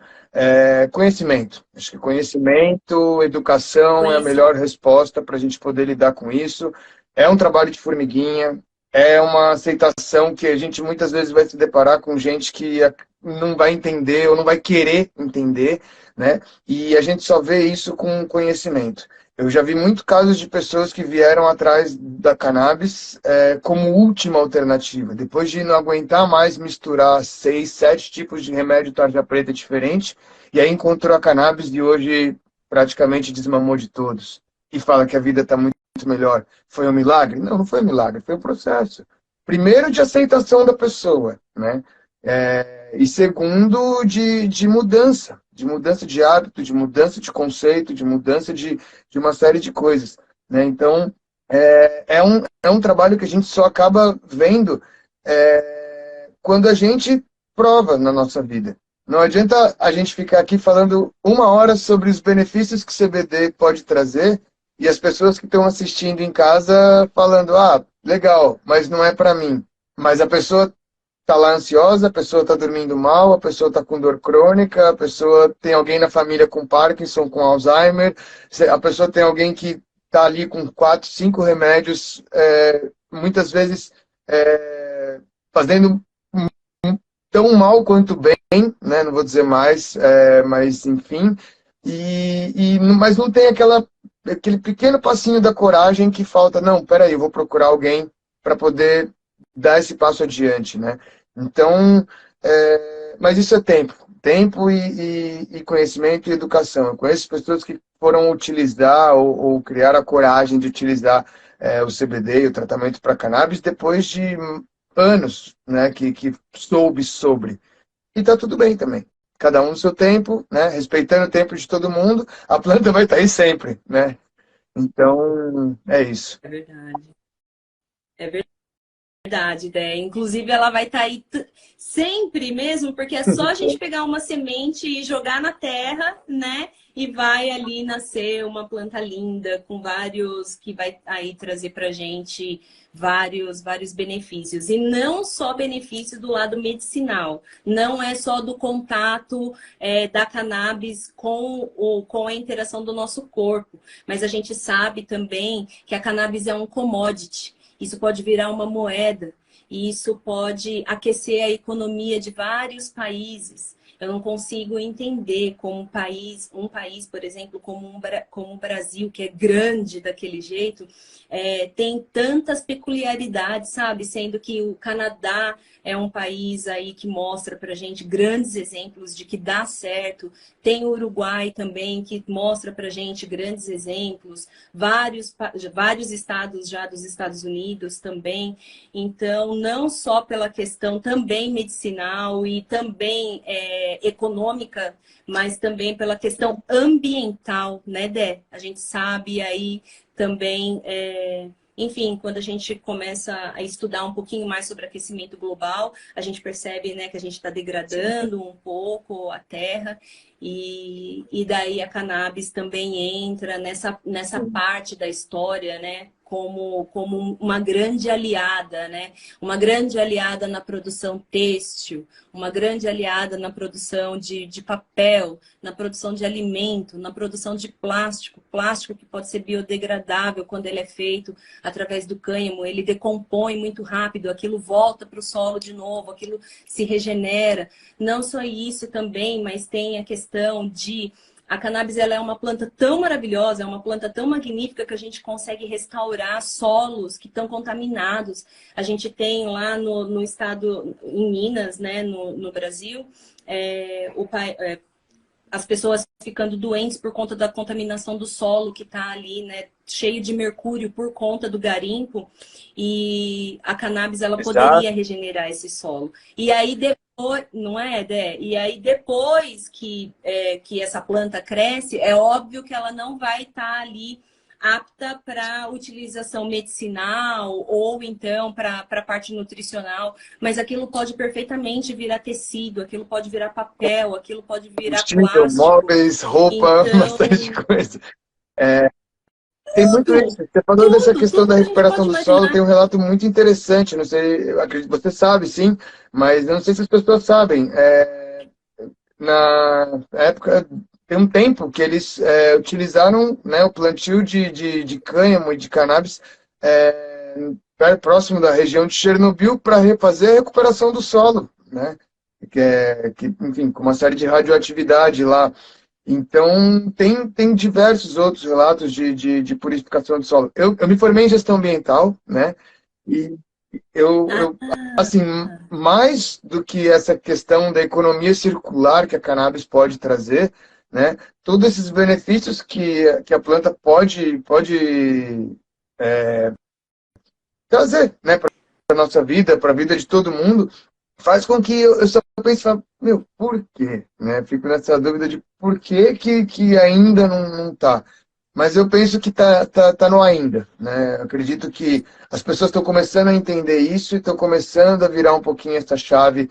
Conhecimento. Acho que conhecimento, educação é a melhor Conhecimento. resposta para a gente poder lidar com isso. É um trabalho de formiguinha, é uma aceitação que a gente muitas vezes vai se deparar com gente que não vai entender ou não vai querer entender, né? E a gente só vê isso com conhecimento. Eu já vi muitos casos de pessoas que vieram atrás da cannabis como última alternativa. Depois de não aguentar mais misturar 6, 7 tipos de remédio tarja preta diferente, e aí encontrou a cannabis e hoje praticamente desmamou de todos. E fala que a vida está muito melhor. Foi um milagre? Não, não foi um milagre, foi um processo. Primeiro, de aceitação da pessoa, né? E segundo, de mudança de hábito, de mudança de conceito, de mudança de uma série de coisas, né? Então, é um trabalho que a gente só acaba vendo quando a gente prova na nossa vida. Não adianta a gente ficar aqui falando uma hora sobre os benefícios que o CBD pode trazer e as pessoas que estão assistindo em casa falando, ah, legal, mas não é para mim. Mas a pessoa está lá ansiosa, a pessoa está dormindo mal, a pessoa está com dor crônica, a pessoa tem alguém na família com Parkinson, com Alzheimer, a pessoa tem alguém que está ali com 4, 5 remédios, muitas vezes fazendo tão mal quanto bem, né? Não vou dizer mais, mas enfim. Mas não tem aquele pequeno passinho da coragem que falta. Não, peraí, eu vou procurar alguém para poder dar esse passo adiante, né? Então, mas isso é tempo. Tempo e conhecimento e educação. Eu conheço pessoas que foram utilizar ou criar a coragem de utilizar o CBD e o tratamento para cannabis depois de anos, né, que soube sobre. E tá tudo bem também. Cada um no seu tempo, né, respeitando o tempo de todo mundo, a planta vai estar aí sempre, né? Então, é isso. É verdade. É verdade, Dé. Inclusive, ela vai estar aí sempre mesmo, porque é só a gente pegar uma semente e jogar na terra, né? E vai ali nascer uma planta linda, com vários, que vai aí trazer pra gente vários benefícios. E não só benefício do lado medicinal. Não é só do contato da cannabis com a interação do nosso corpo. Mas a gente sabe também que a cannabis é um commodity. Isso pode virar uma moeda e isso pode aquecer a economia de vários países. Eu não consigo entender como um país, por exemplo, como o Brasil, que é grande daquele jeito, tem tantas peculiaridades, sabe? Sendo que o Canadá é um país aí que mostra pra gente grandes exemplos de que dá certo. Tem o Uruguai também, que mostra pra gente grandes exemplos. Vários estados já dos Estados Unidos também. Então, não só pela questão também medicinal e também econômica, mas também pela questão ambiental, né, Dé? A gente sabe aí também, enfim, quando a gente começa a estudar um pouquinho mais sobre aquecimento global, a gente percebe, né, que a gente está degradando um pouco a Terra e daí a cannabis também entra nessa parte da história, né? Como uma grande aliada, né? Uma grande aliada na produção têxtil, uma grande aliada na produção de papel, na produção de alimento, na produção de plástico que pode ser biodegradável quando ele é feito através do cânhamo, ele decompõe muito rápido, aquilo volta para o solo de novo, aquilo se regenera. Não só isso também, mas tem a questão de a cannabis ela é uma planta tão maravilhosa, é uma planta tão magnífica que a gente consegue restaurar solos que estão contaminados. A gente tem lá no estado, em Minas, né, no Brasil, as pessoas ficando doentes por conta da contaminação do solo que está ali, né, cheio de mercúrio por conta do garimpo. E a cannabis ela Exato. poderia regenerar esse solo. E aí depois, não é, Dé? E aí depois que essa planta cresce, é óbvio que ela não vai estar ali apta para utilização medicinal ou então para a parte nutricional, mas aquilo pode perfeitamente virar tecido, aquilo pode virar papel, aquilo pode virar Combustível, plástico. móveis, roupa, Então, bastante coisa. Tem muito isso. tudo, Você falou dessa tudo, questão tudo da que a gente recuperação pode do solo, imaginar. tem um relato muito interessante. Não sei, eu acredito que você sabe, sim, mas eu não sei se as pessoas sabem. Na época, tem um tempo que eles utilizaram, né, o plantio de cânhamo e de cannabis próximo da região de Chernobyl para refazer a recuperação do solo, né? Enfim, com uma série de radioatividade lá. Então, tem diversos outros relatos de purificação do solo. Eu me formei em gestão ambiental, né? E eu, Ah, assim, mais do que essa questão da economia circular que a cannabis pode trazer, né? Todos esses benefícios que a planta pode trazer, né? Para a nossa vida, para a vida de todo mundo, faz com que eu só pense, meu, por quê? Né? Fico nessa dúvida de por que ainda não tá. Mas eu penso que tá no ainda, né? Eu acredito que as pessoas estão começando a entender isso e estão começando a virar um pouquinho essa chave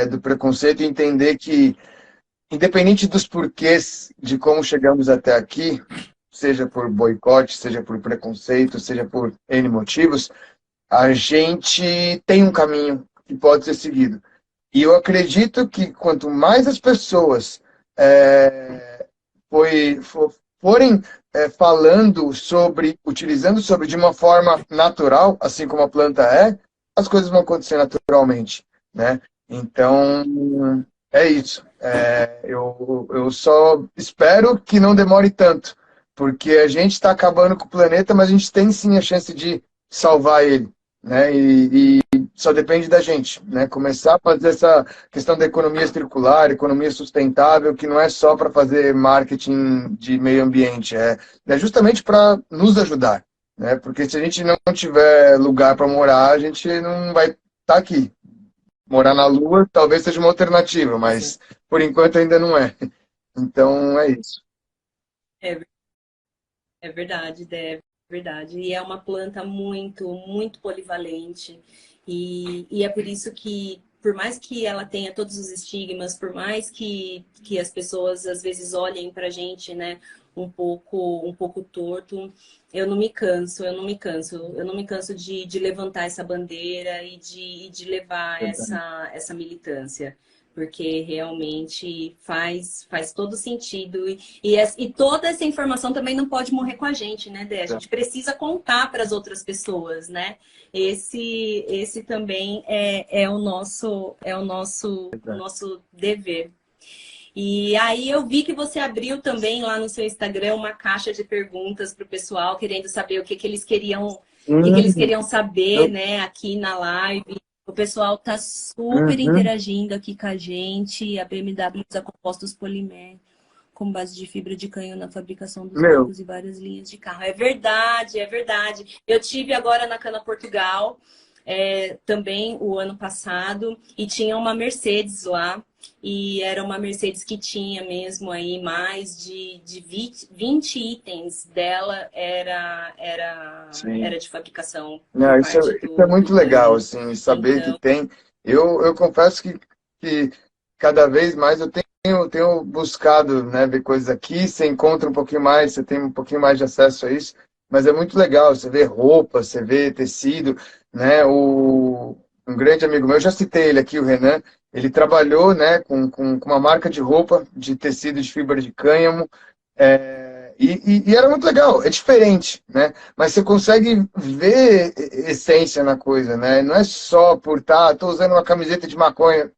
do preconceito e entender que, independente dos porquês de como chegamos até aqui, seja por boicote, seja por preconceito, seja por N motivos, a gente tem um caminho que pode ser seguido. E eu acredito que quanto mais as pessoas é, forem falando sobre, utilizando sobre de uma forma natural, assim como a planta as coisas vão acontecer naturalmente, né? Então, é isso. Eu só espero que não demore tanto, porque a gente está acabando com o planeta, mas a gente tem sim a chance de salvar ele, né? E só depende da gente, né? Começar a fazer essa questão da economia circular, economia sustentável, que não é só para fazer marketing de meio ambiente, é justamente para nos ajudar, né? Porque se a gente não tiver lugar para morar, a gente não vai estar aqui. Morar na Lua talvez seja uma alternativa, Sim. mas por enquanto ainda não é. Então é isso. É, é verdade, Dé, é verdade. E é uma planta muito, muito polivalente. E é por isso que, por mais que ela tenha todos os estigmas, por mais que as pessoas às vezes olhem para a gente, né, um pouco torto, eu não me canso, eu não me canso, eu não me canso de levantar essa bandeira e de levar essa militância. Porque realmente faz todo sentido. E toda essa informação também não pode morrer com a gente, né, Dé? A gente precisa contar para as outras pessoas, né? Esse também o nosso dever. E aí eu vi que você abriu também lá no seu Instagram uma caixa de perguntas para o pessoal, querendo saber o que, que eles queriam, o que, que eles queriam saber, Eu- né, aqui na live. O pessoal tá super Uhum. interagindo aqui com a gente. A BMW usa compostos poliméricos com base de fibra de canhão na fabricação dos Meu, bancos e várias linhas de carro. É verdade, é verdade. Eu tive agora na Cana Portugal, também o ano passado, e tinha uma Mercedes lá. E era uma Mercedes que tinha mesmo aí mais de 20 itens dela sim. era de fabricação por Não, parte isso é muito do legal, banho. assim, saber que Então, tem. Eu confesso que cada vez mais eu tenho buscado, né, ver coisas aqui, você encontra um pouquinho mais, você tem um pouquinho mais de acesso a isso, mas é muito legal, você vê roupa, você vê tecido, né, um grande amigo meu, eu já citei ele aqui, o Renan, ele trabalhou, né, com uma marca de roupa, de tecido de fibra de cânhamo, e era muito legal, é diferente, né? Mas você consegue ver essência na coisa, né? Não é só por tô usando uma camiseta de maconha.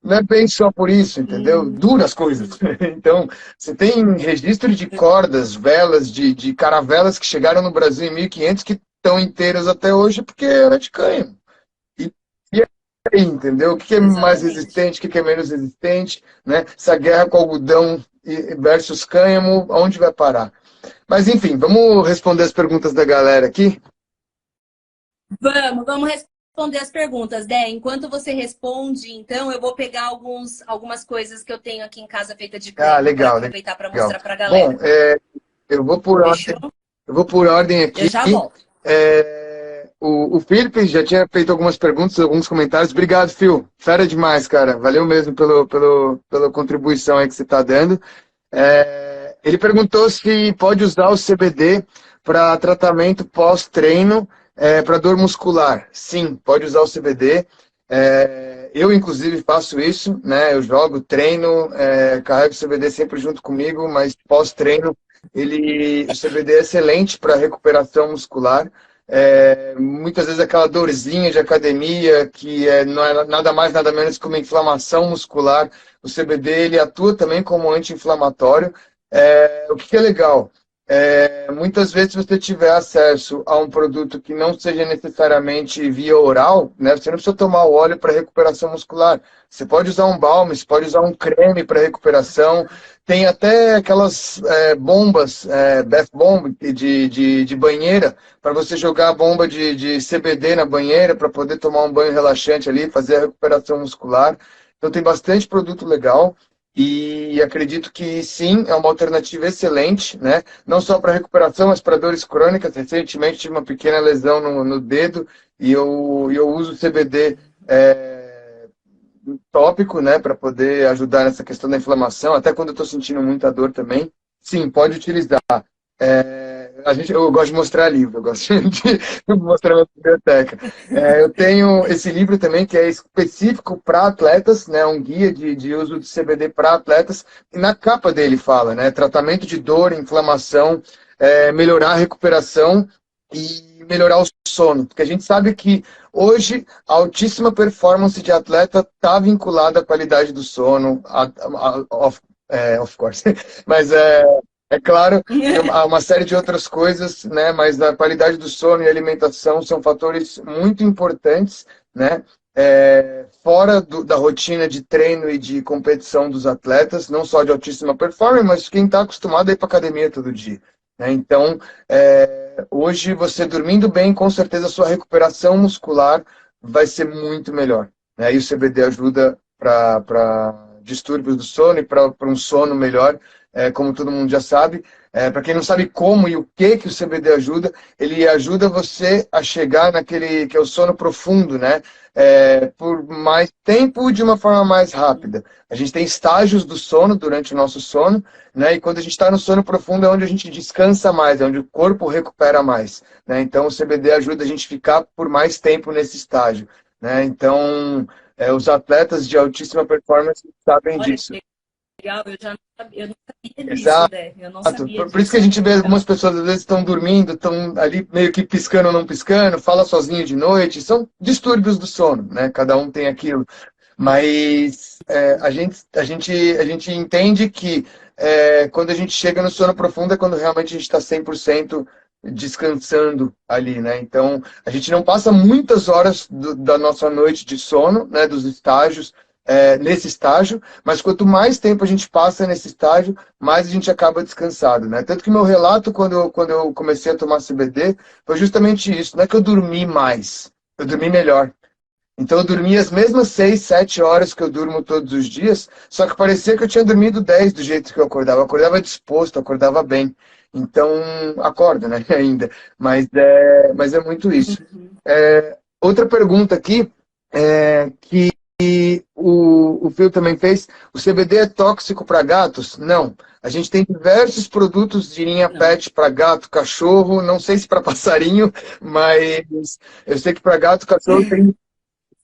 Não é bem só por isso, entendeu? hum, Dura as coisas. Então, você tem registro de cordas, velas, de caravelas que chegaram no Brasil em 1500 que estão inteiras até hoje porque era de cânhamo. E aí, entendeu? O que é mais exatamente. resistente, o que é menos resistente, né? Essa guerra com algodão versus cânhamo, aonde vai parar? Mas enfim, vamos responder as perguntas da galera aqui. Vamos responder as perguntas, Dé. Enquanto você responde, então, eu vou pegar algumas coisas que eu tenho aqui em casa feita de Ah, cânhamo para legal, aproveitar para legal. mostrar para a Bom, galera. eu vou por Fechou? ordem, eu vou por ordem Eu aqui. já volto. O Felipe já tinha feito algumas perguntas, alguns comentários. Obrigado, Phil. Fera demais, cara. Valeu mesmo pela contribuição aí que você está dando. Ele perguntou se pode usar o CBD para tratamento pós-treino para dor muscular. Sim, pode usar o CBD. Eu, inclusive, faço isso, né? Eu jogo, treino, carrego o CBD sempre junto comigo, mas pós-treino, o CBD é excelente para recuperação muscular. Muitas vezes aquela dorzinha de academia, que não é nada mais, nada menos que uma inflamação muscular. O CBD ele atua também como anti-inflamatório. O que é legal? Muitas vezes, se você tiver acesso a um produto que não seja necessariamente via oral, né, você não precisa tomar o óleo para recuperação muscular. Você pode usar um balme, você pode usar um creme para recuperação. Tem até aquelas bombas, bath bomb de banheira, para você jogar a bomba de CBD na banheira para poder tomar um banho relaxante ali, fazer a recuperação muscular. Então tem bastante produto legal. E acredito que sim, é uma alternativa excelente, né? Não só para recuperação, mas para dores crônicas. Recentemente tive uma pequena lesão no dedo e eu uso o CBD tópico, né, para poder ajudar nessa questão da inflamação, até quando eu estou sentindo muita dor também. Sim, pode utilizar. Eu gosto de mostrar livro, eu gosto de mostrar minha biblioteca. Eu tenho esse livro também que é específico para atletas, né, um guia de uso de CBD para atletas, e na capa dele fala, né, tratamento de dor, inflamação, melhorar a recuperação e melhorar o sono, porque a gente sabe que hoje a altíssima performance de atleta está vinculada à qualidade do sono, of course, mas é claro, e há uma série de outras coisas, né? Mas a qualidade do sono e alimentação são fatores muito importantes, né? Fora da rotina de treino e de competição dos atletas, não só de altíssima performance, mas quem está acostumado a ir para academia todo dia, né? Então, hoje você dormindo bem, com certeza a sua recuperação muscular vai ser muito melhor, né? E o CBD ajuda para distúrbios do sono e para um sono melhor, como todo mundo já sabe. Para quem não sabe como e o que o CBD ajuda, ele ajuda você a chegar naquele que é o sono profundo, né? Por mais tempo e de uma forma mais rápida. A gente tem estágios do sono durante o nosso sono, né? E quando a gente está no sono profundo é onde a gente descansa mais, é onde o corpo recupera mais, né? Então o CBD ajuda a gente a ficar por mais tempo nesse estágio, né? Então os atletas de altíssima performance sabem Olha disso. que legal, eu não sabia disso, Exato. né? Eu não sabia Por isso que disso, a é gente muito vê algumas legal. pessoas às vezes estão dormindo, estão ali meio que piscando ou não piscando, fala sozinho de noite, são distúrbios do sono, né? Cada um tem aquilo. Mas a gente entende que quando a gente chega no sono profundo é quando realmente a gente está 100% descansando ali, né? Então, a gente não passa muitas horas da nossa noite de sono, né? Dos estágios, nesse estágio, mas quanto mais tempo a gente passa nesse estágio, mais a gente acaba descansado, né? Tanto que meu relato, quando eu comecei a tomar CBD, foi justamente isso. Não é que eu dormi mais, eu dormi melhor. Então eu dormia as mesmas 6, 7 horas que eu durmo todos os dias, só que parecia que eu tinha dormido 10 do jeito que eu acordava. Eu acordava disposto, eu acordava bem. Então, acordo, né, ainda. Mas é muito isso. Uhum. Outra pergunta aqui, que o Phil também fez, o CBD é tóxico para gatos? Não. A gente tem diversos produtos de linha Não. pet para gato, cachorro, não sei se para passarinho, mas eu sei que para gato, cachorro tem.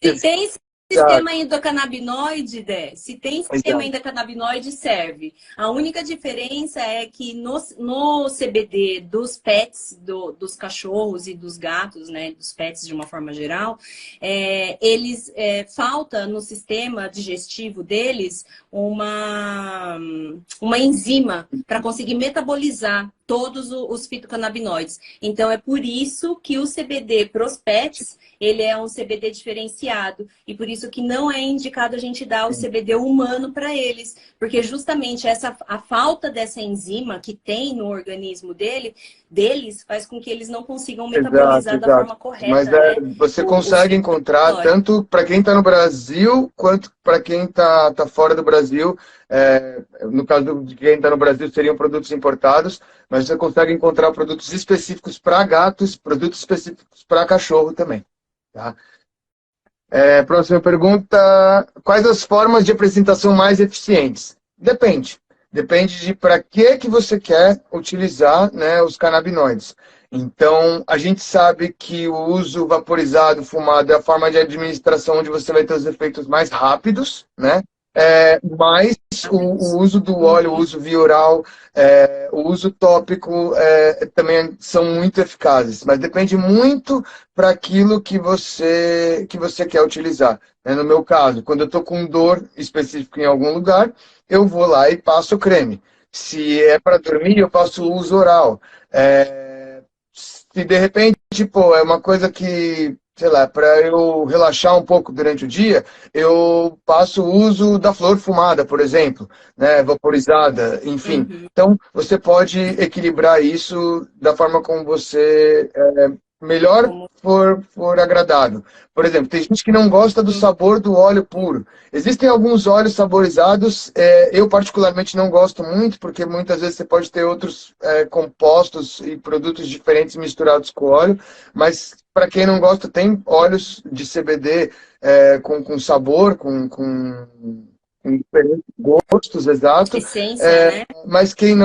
Se tem Exato, sistema endocannabinoide, Dé, se tem sistema exato. endocannabinoide, serve. A única diferença é que no CBD dos pets, dos cachorros e dos gatos, né, dos pets de uma forma geral, falta no sistema digestivo deles uma enzima para conseguir metabolizar todos os fitocannabinoides. Então, é por isso que o CBD para os pets, ele é um CBD diferenciado. E por isso que não é indicado a gente dar o CBD humano para eles. Porque justamente a falta dessa enzima que tem no organismo deles faz com que eles não consigam Exato, metabolizar da exato. forma Mas correta, né? você Os consegue encontrar, fitocannabinoides. tanto para quem está no Brasil, quanto para quem tá fora do Brasil. No caso de quem está no Brasil, seriam produtos importados, mas você consegue encontrar produtos específicos para gatos, produtos específicos para cachorro também. Tá? Próxima pergunta. Quais as formas de apresentação mais eficientes? Depende. Depende de para que você quer utilizar, né, os canabinoides. Então, a gente sabe que o uso vaporizado, fumado, é a forma de administração onde você vai ter os efeitos mais rápidos, né? Mas o Rápidos. uso do óleo, o Uhum. uso via oral, o uso tópico também são muito eficazes. Mas depende muito para aquilo que você quer utilizar. No meu caso, quando eu estou com dor específica em algum lugar, eu vou lá e passo o creme. Se é para dormir, eu passo o uso oral. Se de repente, pô, é uma coisa que, sei lá, para eu relaxar um pouco durante o dia, eu passo o uso da flor fumada, por exemplo, né, vaporizada, enfim. Uhum. Então, você pode equilibrar isso da forma como você melhor Como... for agradável. Por exemplo, tem gente que não gosta do Uhum. sabor do óleo puro. Existem alguns óleos saborizados, eu particularmente não gosto muito, porque muitas vezes você pode ter outros compostos e produtos diferentes misturados com óleo, mas para quem não gosta, tem óleos de CBD com sabor, com diferentes gostos, exato. Essência, né? Mas quem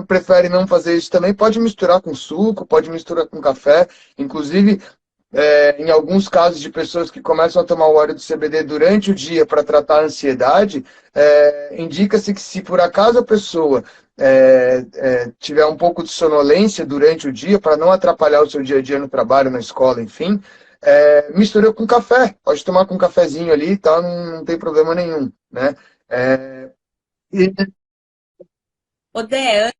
prefere não fazer isso também pode misturar com suco, pode misturar com café. Inclusive, em alguns casos de pessoas que começam a tomar o óleo de CBD durante o dia para tratar a ansiedade, indica-se que se por acaso a pessoa tiver um pouco de sonolência durante o dia, para não atrapalhar o seu dia a dia no trabalho, na escola, enfim, mistura com café. Pode tomar com um cafezinho ali, tá? Não tem problema nenhum, né? É, e- Odé,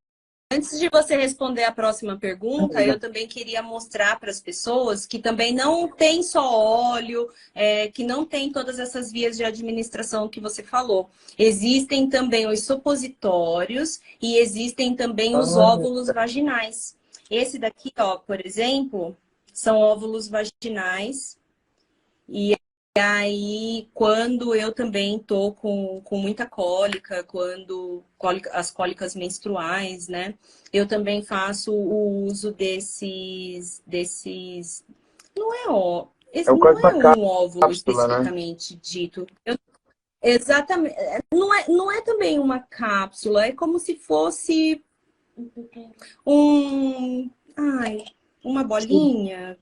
antes de você responder a próxima pergunta, eu também queria mostrar para as pessoas que também não tem só óleo, que não tem todas essas vias de administração que você falou. Existem também os supositórios e existem também os óvulos vaginais. Esse daqui, ó, por exemplo, são óvulos vaginais. E aí, quando eu também tô com muita cólica, as cólicas menstruais, né? Eu também faço o uso desses, não é ó, É esse o não quase é uma um óvulo cápsula, né? especificamente dito. Exatamente, não é também uma cápsula, é como se fosse um, ai, uma bolinha.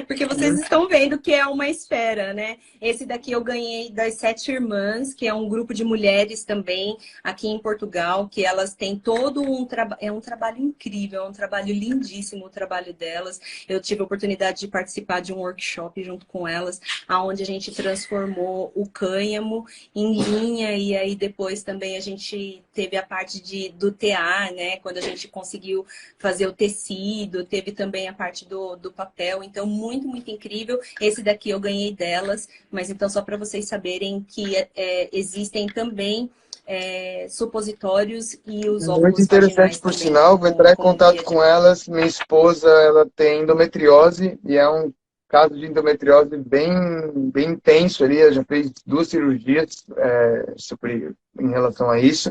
Porque vocês estão vendo que é uma esfera, né? Esse daqui eu ganhei das Sete Irmãs, que é um grupo de mulheres também aqui em Portugal, que elas têm todo um trabalho, é um trabalho incrível, é um trabalho lindíssimo o trabalho delas. Eu tive a oportunidade de participar de um workshop junto com elas, onde a gente transformou o cânhamo em linha e aí depois também a gente teve a parte do TA, né? Quando a gente conseguiu fazer o tecido, teve também a parte do papel, então muito, muito incrível. Esse daqui eu ganhei delas, mas então só para vocês saberem que existem também supositórios e os Muito óvulos interessante, vaginais por também sinal. Vou como, entrar em como contato via de... com elas. Minha esposa, ela tem endometriose e é um caso de endometriose bem, bem intenso ali. Ela já fez 2 cirurgias em relação a isso.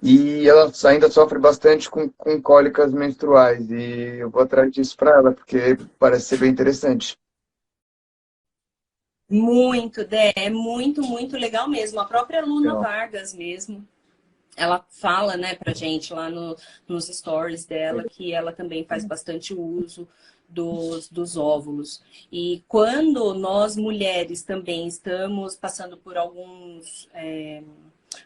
E ela ainda sofre bastante com cólicas menstruais. E eu vou atrás disso para ela, porque parece ser bem interessante. Muito, Dé, é muito, muito legal mesmo. A própria Luna Legal. Vargas mesmo, ela fala, né, pra gente lá nos stories dela que ela também faz bastante uso dos óvulos. E quando nós mulheres também estamos passando por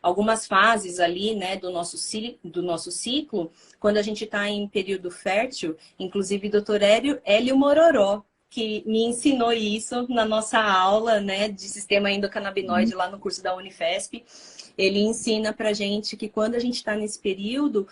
algumas fases ali, né, do nosso ciclo, quando a gente está em período fértil, inclusive o doutor Hélio Mororó, que me ensinou isso na nossa aula, né, de sistema endocannabinoide lá no curso da Unifesp. Ele ensina pra gente que quando a gente está nesse período,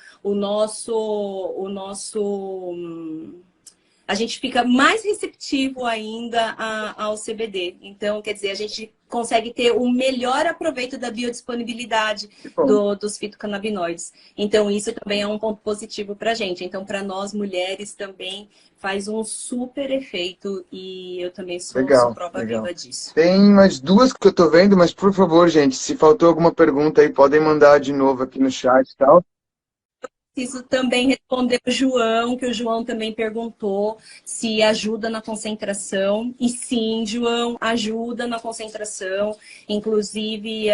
a gente fica mais receptivo ainda ao CBD. Então, quer dizer, a gente consegue ter o melhor aproveito da biodisponibilidade Que bom. dos fitocannabinoides. Então, isso também é um ponto positivo para a gente. Então, para nós mulheres também faz um super efeito e eu também sou Legal, prova legal. viva disso. Tem mais duas que eu tô vendo, mas por favor, gente, se faltou alguma pergunta aí, podem mandar de novo aqui no chat e tal. Preciso também responder o João, que o João também perguntou se ajuda na concentração. E sim, João, ajuda na concentração. Inclusive,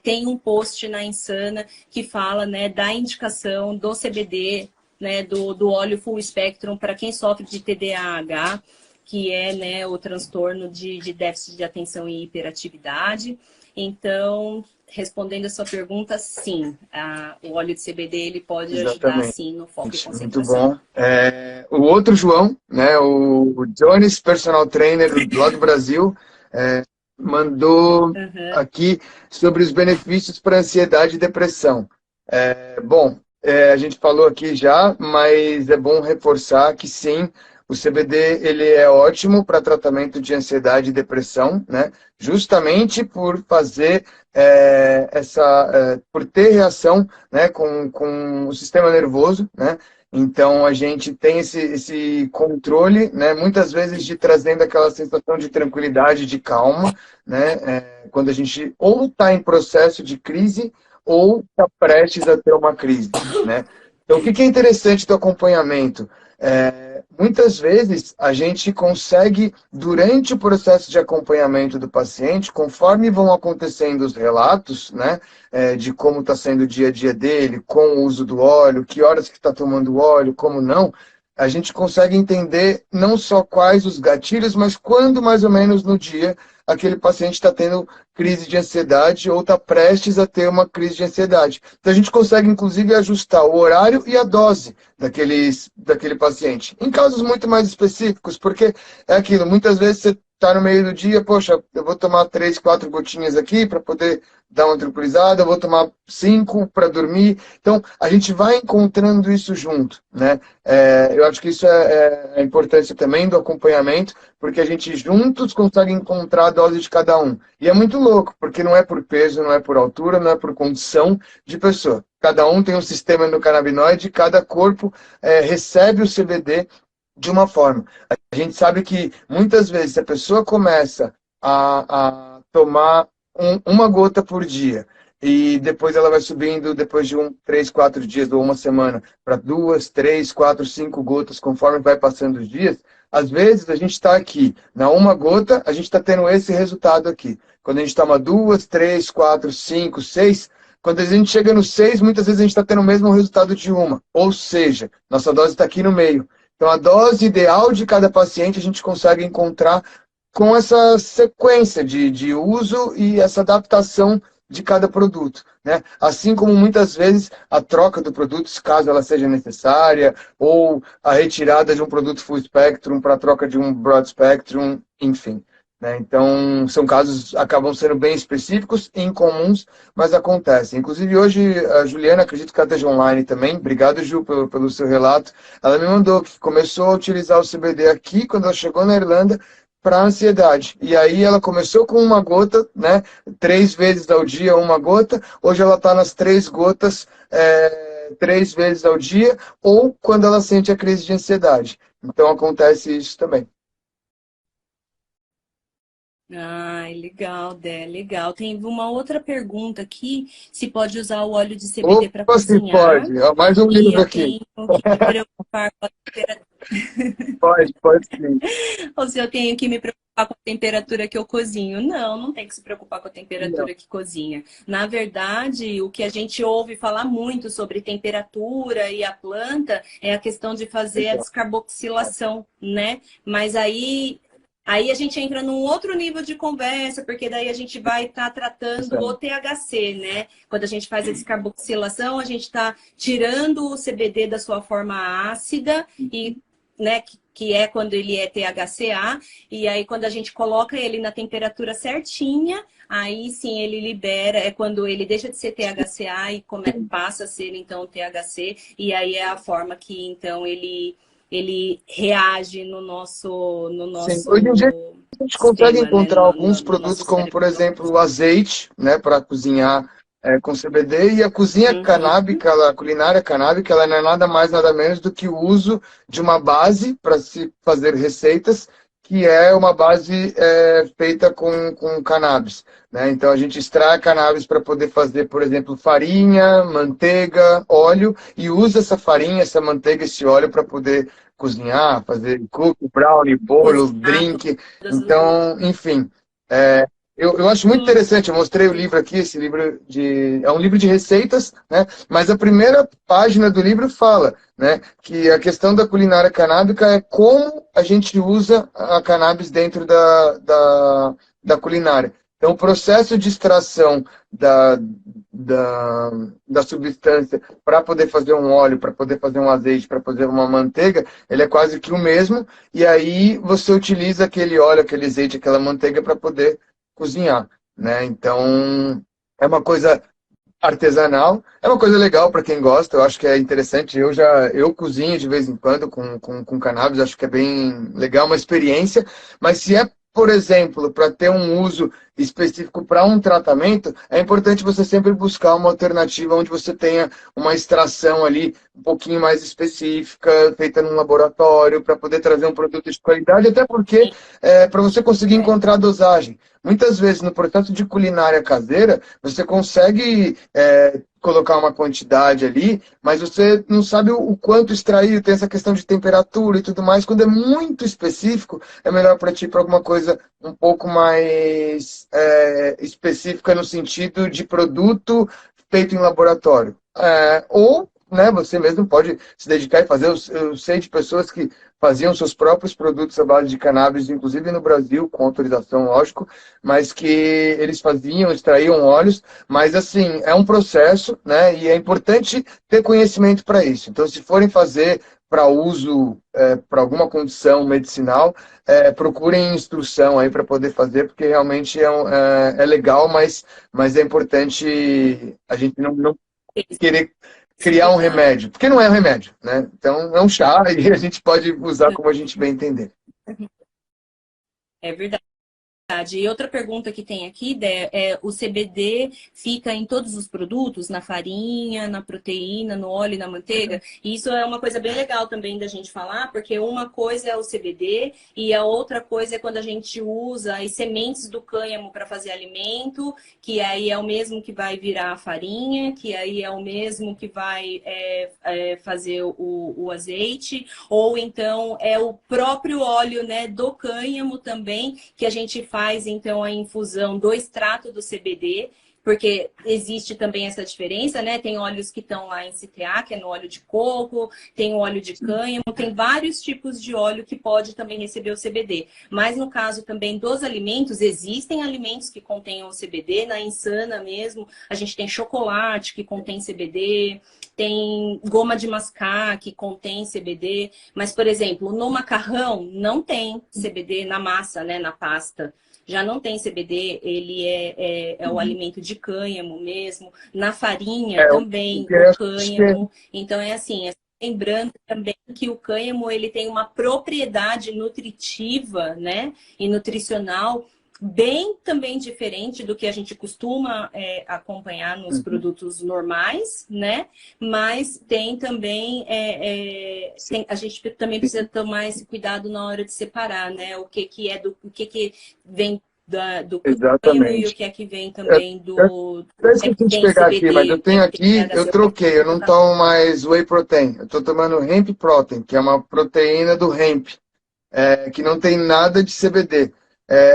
tem um post na Insana que fala, né, da indicação do CBD, né, do óleo full spectrum para quem sofre de TDAH, que é, né, o transtorno de déficit de atenção e hiperatividade. Então, respondendo a sua pergunta, sim, o óleo de CBD ele pode ajudar Exatamente. sim no foco e Muito concentração. bom. O outro João, né, o Jones, personal trainer lá do Brasil, mandou Uhum. aqui sobre os benefícios para ansiedade e depressão. Bom, a gente falou aqui já, mas é bom reforçar que sim, o CBD ele é ótimo para tratamento de ansiedade e depressão, né? Justamente por fazer por ter reação, né, com o sistema nervoso, né? Então a gente tem esse controle, né? Muitas vezes de trazendo aquela sensação de tranquilidade, de calma, né? Quando a gente ou está em processo de crise ou está prestes a ter uma crise, né? Então, o que é interessante do acompanhamento? Muitas vezes a gente consegue, durante o processo de acompanhamento do paciente, conforme vão acontecendo os relatos, né, de como está sendo o dia a dia dele, com o uso do óleo, que horas que está tomando o óleo, como não, a gente consegue entender não só quais os gatilhos, mas quando mais ou menos no dia aquele paciente está tendo crise de ansiedade ou está prestes a ter uma crise de ansiedade. Então a gente consegue, inclusive, ajustar o horário e a dose daquele paciente. Em casos muito mais específicos, porque é aquilo, muitas vezes você está no meio do dia, poxa, eu vou tomar 3, 4 gotinhas aqui para poder dar uma tranquilizada, eu vou tomar 5 para dormir. Então, a gente vai encontrando isso junto, né? Eu acho que isso é a importância também do acompanhamento, porque a gente juntos consegue encontrar a dose de cada um. E é muito louco, porque não é por peso, não é por altura, não é por condição de pessoa. Cada um tem um sistema endocannabinoide, cada corpo recebe o CBD de uma forma. A gente sabe que muitas vezes se a pessoa começa a tomar uma gota por dia e depois ela vai subindo depois de 3, 4 dias ou uma semana para 2, 3, 4, 5 gotas conforme vai passando os dias, às vezes a gente está aqui, na uma gota, a gente está tendo esse resultado aqui. Quando a gente toma 2, 3, 4, 5, 6, quando a gente chega no 6, muitas vezes a gente está tendo o mesmo resultado de uma. Ou seja, nossa dose está aqui no meio. Então, a dose ideal de cada paciente a gente consegue encontrar com essa sequência de uso e essa adaptação de cada produto, né? Assim como muitas vezes a troca do produto, caso ela seja necessária, ou a retirada de um produto full spectrum para a troca de um broad spectrum, enfim. Né? Então, são casos que acabam sendo bem específicos e incomuns, mas acontecem. Inclusive, hoje, a Juliana, acredito que ela esteja online também. Obrigado, Ju, pelo seu relato. Ela me mandou que começou a utilizar o CBD aqui, quando ela chegou na Irlanda, para ansiedade. E aí ela começou com uma gota, né? 3 vezes ao dia, uma gota. Hoje ela está nas 3 gotas, 3 vezes ao dia, ou quando ela sente a crise de ansiedade. Então, acontece isso também. Ai, legal, Dé, legal. Tem uma outra pergunta aqui, se pode usar o óleo de CBD para Opa, se cozinhar. pode. Ó, mais um E livro eu aqui. tenho que me preocupar com a temperatura, Pode sim. ou se eu tenho que me preocupar com a temperatura que eu cozinho. Não, não tem que se preocupar com a Não. temperatura que cozinha. Na verdade, o que a gente ouve falar muito sobre temperatura e a planta é a questão de fazer a Legal. descarboxilação, né? Mas aí a gente entra num outro nível de conversa, porque daí a gente vai estar tratando o THC, né? Quando a gente faz a descarboxilação, a gente está tirando o CBD da sua forma ácida e, né, que é quando ele é THCA, e aí quando a gente coloca ele na temperatura certinha, aí sim ele libera, é quando ele deixa de ser THCA e passa a ser então THC, e aí é a forma que então ele reage no Sim. Hoje em dia nosso a gente consegue sistema, né? encontrar alguns No produtos, nosso como por cérebro. exemplo o azeite, né, para cozinhar com CBD, e a cozinha Uhum. canábica, a culinária canábica, ela não é nada mais, nada menos do que o uso de uma base para se fazer receitas, que é uma base feita com cannabis. Né? Então a gente extrai a cannabis para poder fazer, por exemplo, farinha, manteiga, óleo, e usa essa farinha, essa manteiga, esse óleo para poder cozinhar, fazer cookie, brownie, bolo, Cozinhar drink. todas as... Então, enfim, é, eu acho muito Hum, interessante. Eu mostrei o livro aqui, esse livro é um livro de receitas, né? Mas a primeira página do livro fala, né, que a questão da culinária canábica é como a gente usa a cannabis dentro da culinária. Então, o processo de extração da, da substância para poder fazer um óleo, para poder fazer um azeite, para fazer uma manteiga, ele é quase que o mesmo. E aí você utiliza aquele óleo, aquele azeite, aquela manteiga para poder cozinhar, né? Então, é uma coisa artesanal, é uma coisa legal para quem gosta, eu acho que é interessante. Eu cozinho de vez em quando com cannabis, acho que é bem legal, uma experiência, mas se é, por exemplo, para ter um uso específico para um tratamento, é importante você sempre buscar uma alternativa onde você tenha uma extração ali um pouquinho mais específica, feita num laboratório, para poder trazer um produto de qualidade, até porque para você conseguir é. encontrar a dosagem. Muitas vezes, no processo de culinária caseira, você consegue colocar uma quantidade ali, mas você não sabe o quanto extrair, tem essa questão de temperatura e tudo mais. Quando é muito específico, é melhor para ti para alguma coisa um pouco mais específica no sentido de produto feito em laboratório. Ou né, você mesmo pode se dedicar e fazer. Eu sei de pessoas que faziam seus próprios produtos à base de cannabis, inclusive no Brasil, com autorização, lógico, mas que eles faziam, extraíam óleos, mas assim, é um processo, né, e é importante ter conhecimento para isso. Então, se forem fazer para uso, para alguma condição medicinal, procurem instrução aí para poder fazer, porque realmente é legal, mas é importante a gente não querer criar um Exato. remédio, porque não é um remédio, né? Então é um chá e a gente pode usar como a gente bem entender. É verdade. E outra pergunta que tem aqui, Dé, é o CBD fica em todos os produtos, na farinha, na proteína, no óleo e na manteiga? E isso é uma coisa bem legal também da gente falar, porque uma coisa é o CBD e a outra coisa é quando a gente usa as sementes do cânhamo para fazer alimento, que aí é o mesmo que vai virar a farinha, que aí é o mesmo que vai fazer o azeite, ou então é o próprio óleo, né, do cânhamo também, que a gente faz, então, a infusão do extrato do CBD, porque existe também essa diferença, né? Tem óleos que estão lá em CTA, que é no óleo de coco, tem o óleo de cânhamo, tem vários tipos de óleo que pode também receber o CBD. Mas no caso também dos alimentos, existem alimentos que contêm o CBD, na Insana mesmo, a gente tem chocolate que contém CBD, tem goma de mascar que contém CBD, mas, por exemplo, no macarrão não tem CBD na massa, né, na pasta. Já não tem CBD, ele é o alimento de cânhamo mesmo. Na farinha O também, que o eu acho que cânhamo. Então é assim, lembrando também que o cânhamo ele tem uma propriedade nutritiva, né, e nutricional bem também diferente do que a gente costuma acompanhar nos produtos normais, né? Mas tem também a gente também precisa tomar esse cuidado na hora de separar, né? O que vem do cânhamo e o exatamente. que é que vem Eu, também eu do até que é que esqueci de tem pegar aqui, mas CBD, eu o que é tenho que tem aqui, eu THC. troquei, eu não tomo mais whey protein, eu estou tomando hemp protein, que é uma proteína do hemp, que não tem nada de CBD.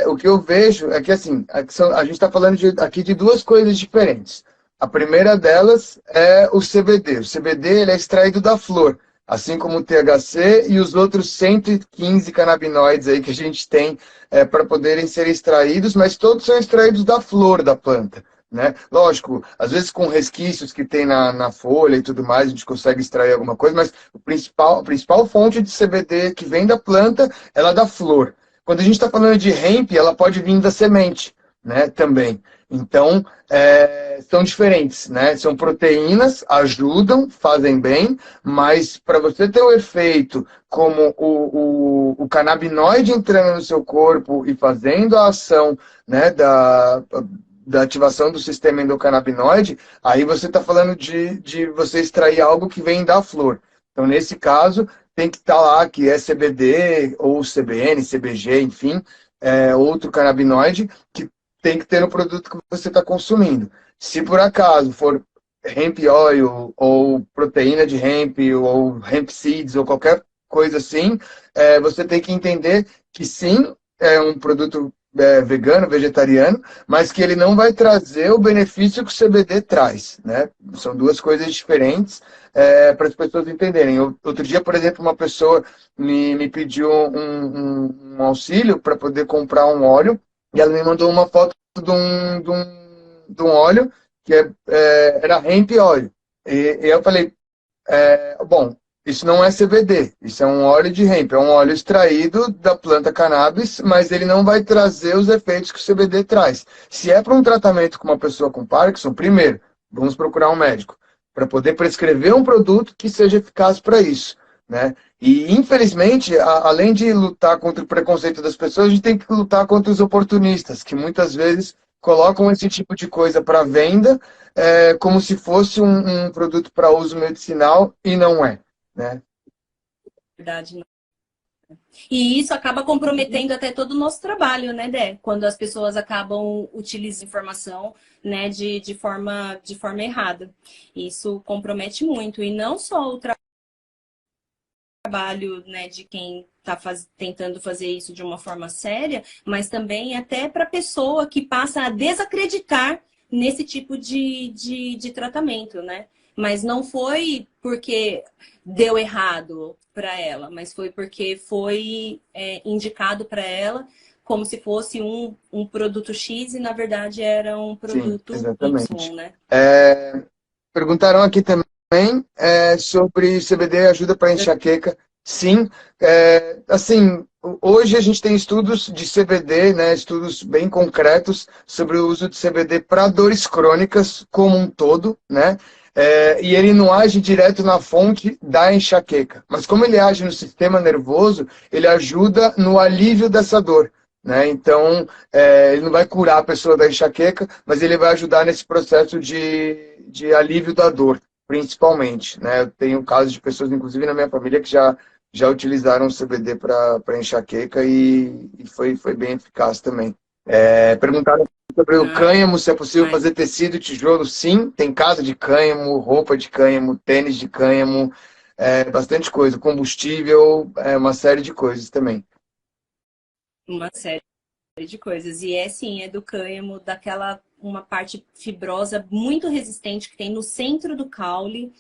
O que eu vejo é que, assim, a gente está falando aqui de duas coisas diferentes. A primeira delas é o CBD. O CBD ele é extraído da flor, assim como o THC e os outros 115 canabinoides aí que a gente tem para poderem ser extraídos, mas todos são extraídos da flor da planta. Né? Lógico, às vezes com resquícios que tem na folha e tudo mais, a gente consegue extrair alguma coisa, mas a principal fonte de CBD que vem da planta, ela é da flor. Quando a gente está falando de hemp, ela pode vir da semente, né, também. Então, são diferentes, né? São proteínas, ajudam, fazem bem, mas para você ter o efeito como o canabinoide entrando no seu corpo e fazendo a ação, né, da ativação do sistema endocannabinoide, aí você está falando de você extrair algo que vem da flor. Então, nesse caso, tem que estar lá que é CBD ou CBN, CBG, enfim, outro canabinoide que tem que ter no produto que você está consumindo. Se por acaso for hemp oil ou proteína de hemp ou hemp seeds ou qualquer coisa assim, você tem que entender que sim, é um produto vegano, vegetariano, mas que ele não vai trazer o benefício que o CBD traz, né? São duas coisas diferentes para as pessoas entenderem. Outro dia, por exemplo, uma pessoa me pediu um auxílio para poder comprar um óleo e ela me mandou uma foto de um óleo que era hemp óleo. E eu falei, bom, isso não é CBD, isso é um óleo de hemp, é um óleo extraído da planta cannabis, mas ele não vai trazer os efeitos que o CBD traz. Se é para um tratamento com uma pessoa com Parkinson, primeiro, vamos procurar um médico para poder prescrever um produto que seja eficaz para isso, né? E, infelizmente, além de lutar contra o preconceito das pessoas, a gente tem que lutar contra os oportunistas, que muitas vezes colocam esse tipo de coisa para venda como se fosse um produto para uso medicinal e não é, né? Verdade, né? E isso acaba comprometendo até todo o nosso trabalho, né, Dé? Quando as pessoas acabam utilizando informação, né, de forma errada. Isso compromete muito. E não só o trabalho, né, de quem está tentando fazer isso de uma forma séria, mas também até para a pessoa que passa a desacreditar nesse tipo de tratamento, né? mas não foi porque deu errado para ela, mas foi porque foi indicado para ela como se fosse um produto X e na verdade era um Sim, produto exatamente. Y, né? Perguntaram aqui também sobre CBD ajuda para enxaqueca. Sim, assim, hoje a gente tem estudos de CBD, né, estudos bem concretos sobre o uso de CBD para dores crônicas como um todo, né? E ele não age direto na fonte da enxaqueca, mas como ele age no sistema nervoso, ele ajuda no alívio dessa dor, né? Então, ele não vai curar a pessoa da enxaqueca, mas ele vai ajudar nesse processo de alívio da dor, principalmente, né? Eu tenho casos de pessoas, inclusive na minha família, que já utilizaram o CBD para enxaqueca e foi bem eficaz também. Perguntaram sobre o Ah, cânhamo, se é possível ai, fazer tecido e tijolo. Sim, tem casa de cânhamo, roupa de cânhamo, tênis de cânhamo, bastante coisa. Combustível, uma série de coisas também. uma série de coisas. E é sim, é do cânhamo, daquela uma parte fibrosa muito resistente que tem no centro do caule.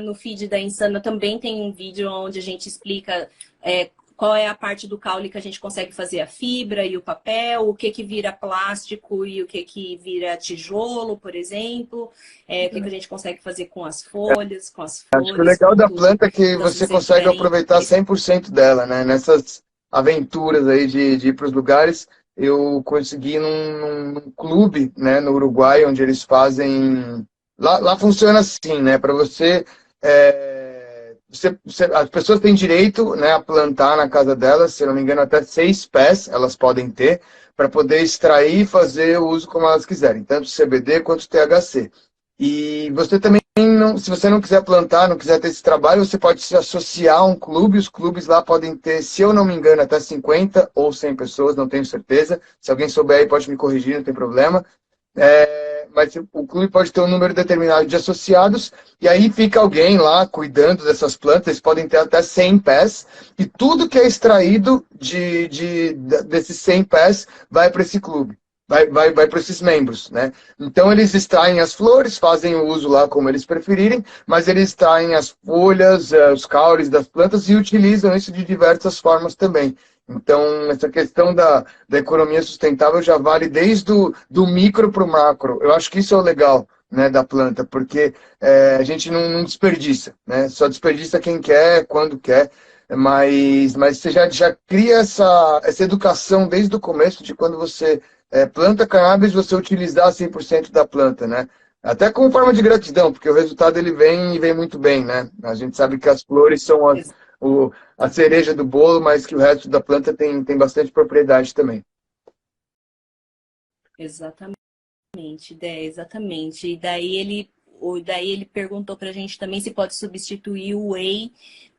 No feed da Insana também tem um vídeo onde a gente explica qual é a parte do caule que a gente consegue fazer a fibra e o papel, o que que vira plástico e o que que vira tijolo, por exemplo, o que que a gente consegue fazer com as Acho que o flores, legal com da tudo. planta é que Então, se você vocês consegue tiverem aproveitar interesse, 100% dela, né? Nessas aventuras aí de ir para os lugares, eu consegui num clube, né, no Uruguai, onde eles fazem. Lá funciona assim, né? Para as pessoas têm direito, né, a plantar na casa delas, se eu não me engano, até 6 pés elas podem ter, para poder extrair e fazer o uso como elas quiserem, tanto CBD quanto THC. E você também não, se você não quiser plantar, não quiser ter esse trabalho, você pode se associar a um clube. Os clubes lá podem ter, se eu não me engano, até 50 ou 100 pessoas, não tenho certeza. Se alguém souber aí, pode me corrigir, não tem problema. Mas o clube pode ter um número determinado de associados, e aí fica alguém lá cuidando dessas plantas. Eles podem ter até 100 pés, e tudo que é extraído desses 100 pés vai para esse clube. Vai para esses membros, né? Então eles extraem as flores, fazem o uso lá como eles preferirem, mas eles extraem as folhas, os caules das plantas e utilizam isso de diversas formas também. Então, essa questão da economia sustentável já vale desde do micro para o macro. Eu acho que isso é o legal, né, da planta, porque a gente não desperdiça, né? Só desperdiça quem quer, quando quer. Mas você já cria essa educação desde o começo de quando você planta cannabis, você utilizar 100% da planta, né? Até como forma de gratidão, porque o resultado ele vem e vem muito bem, né? A gente sabe que as flores são a cereja do bolo, mas que o resto da planta tem bastante propriedade também. exatamente. Exatamente. Daí ele perguntou pra gente também se pode substituir o whey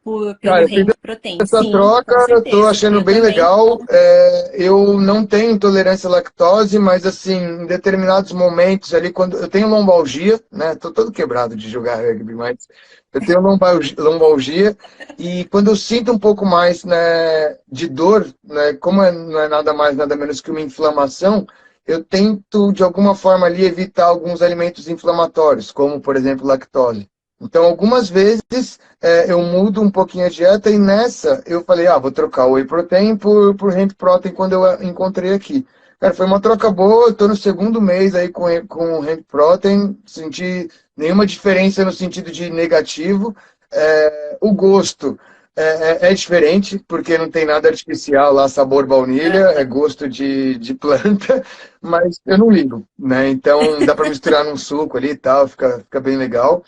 pelo Cara, eu fiz hemp protein. essa Sim, com troca, eu tô certeza. achando Eu bem também legal. tomo. Eu não tenho intolerância à lactose, mas assim, em determinados momentos ali, quando eu tenho lombalgia, né? Tô todo quebrado de jogar rugby, mas eu tenho lombalgia e quando eu sinto um pouco mais, né, de dor, né, como não é nada mais, nada menos que uma inflamação, eu tento de alguma forma ali evitar alguns alimentos inflamatórios, como por exemplo lactose. Então, algumas vezes eu mudo um pouquinho a dieta e nessa eu falei, vou trocar o whey protein por hemp protein quando eu encontrei aqui. Cara, foi uma troca boa, eu tô no segundo mês aí com o hemp protein, senti nenhuma diferença no sentido de negativo. O gosto é diferente, porque não tem nada artificial lá, sabor baunilha, é gosto de planta, mas eu não ligo, né? Então dá para misturar num suco ali e tal, fica bem legal.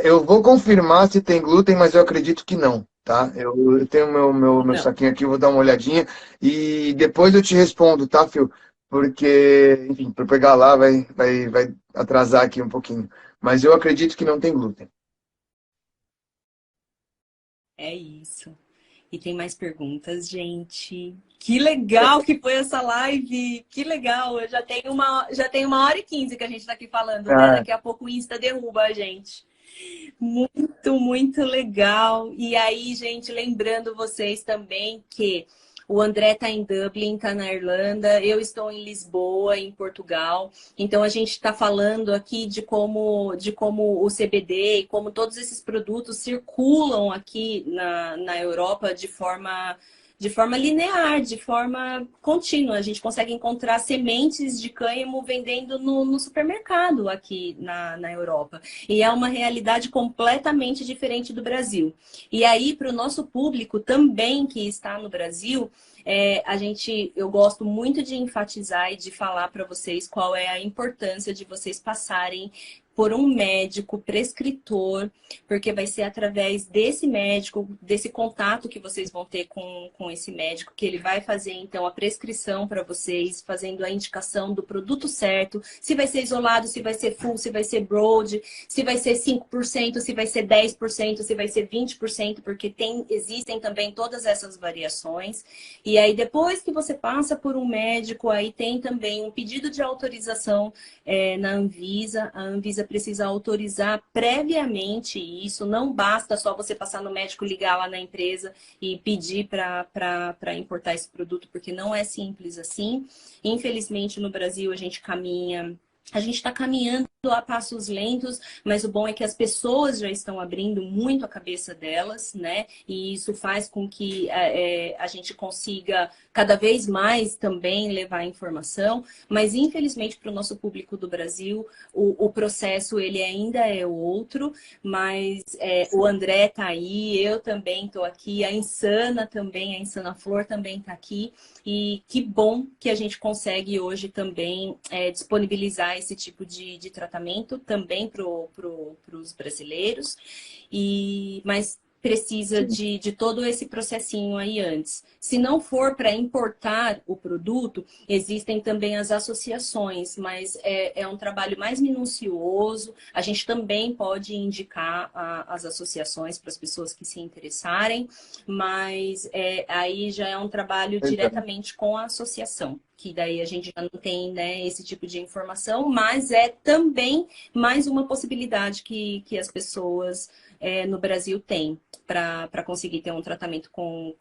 Eu vou confirmar se tem glúten, mas eu acredito que não, tá? Eu tenho meu Não. saquinho aqui, eu vou dar uma olhadinha e depois eu te respondo, tá, Fio? Porque, enfim, para pegar lá vai atrasar aqui um pouquinho. Mas eu acredito que não tem glúten. É isso. E tem mais perguntas, gente. Que legal que foi essa live! Que legal! Eu já tenho 1h15 que a gente tá aqui falando, né? Ah, Daqui a pouco o Insta derruba a gente. Muito, muito legal. E aí, gente, lembrando vocês também que O André está em Dublin, está na Irlanda, eu estou em Lisboa, em Portugal. Então a gente está falando aqui de como o CBD e como todos esses produtos circulam aqui na Europa de forma linear, de forma contínua. A gente consegue encontrar sementes de cânhamo vendendo no supermercado aqui na Europa. E é uma realidade completamente diferente do Brasil. E aí, para o nosso público também que está no Brasil, eu gosto muito de enfatizar e de falar para vocês qual é a importância de vocês passarem por um médico prescritor, porque vai ser através desse médico, desse contato que vocês vão ter com esse médico, que ele vai fazer, então, a prescrição para vocês, fazendo a indicação do produto certo, se vai ser isolado, se vai ser full, se vai ser broad, se vai ser 5%, se vai ser 10%, se vai ser 20%, porque existem também todas essas variações. E aí, depois que você passa por um médico, aí tem também um pedido de autorização na Anvisa. A Anvisa precisa autorizar previamente isso. Não basta só você passar no médico, ligar lá na empresa e pedir para importar esse produto, porque não é simples assim. Infelizmente, no Brasil, a gente está caminhando a passos lentos, mas o bom é que as pessoas já estão abrindo muito a cabeça delas, né? E isso faz com que a gente consiga cada vez mais também levar informação, mas infelizmente para o nosso público do Brasil, o processo ele ainda é outro, mas o André está aí, eu também estou aqui, a Insana Flor também está aqui, e que bom que a gente consegue hoje também disponibilizar esse tipo de tratamento também para os brasileiros, mas precisa de todo esse processinho aí antes. Se não for para importar o produto, existem também as associações, mas é um trabalho mais minucioso. A gente também pode indicar as associações para as pessoas que se interessarem, mas aí já é um trabalho diretamente com a associação, que daí a gente já não tem, né, esse tipo de informação, mas é também mais uma possibilidade que as pessoas no Brasil têm para conseguir ter um tratamento com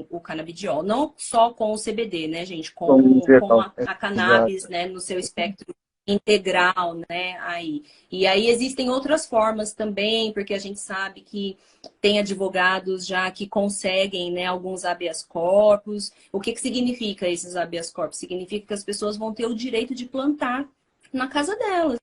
o canabidiol. Não só com o CBD, né, gente? Com a cannabis, né, no seu espectro integral, né, aí. E aí existem outras formas também, porque a gente sabe que tem advogados já que conseguem, né, alguns habeas corpus. O que significa esses habeas corpus? Significa que as pessoas vão ter o direito de plantar na casa delas.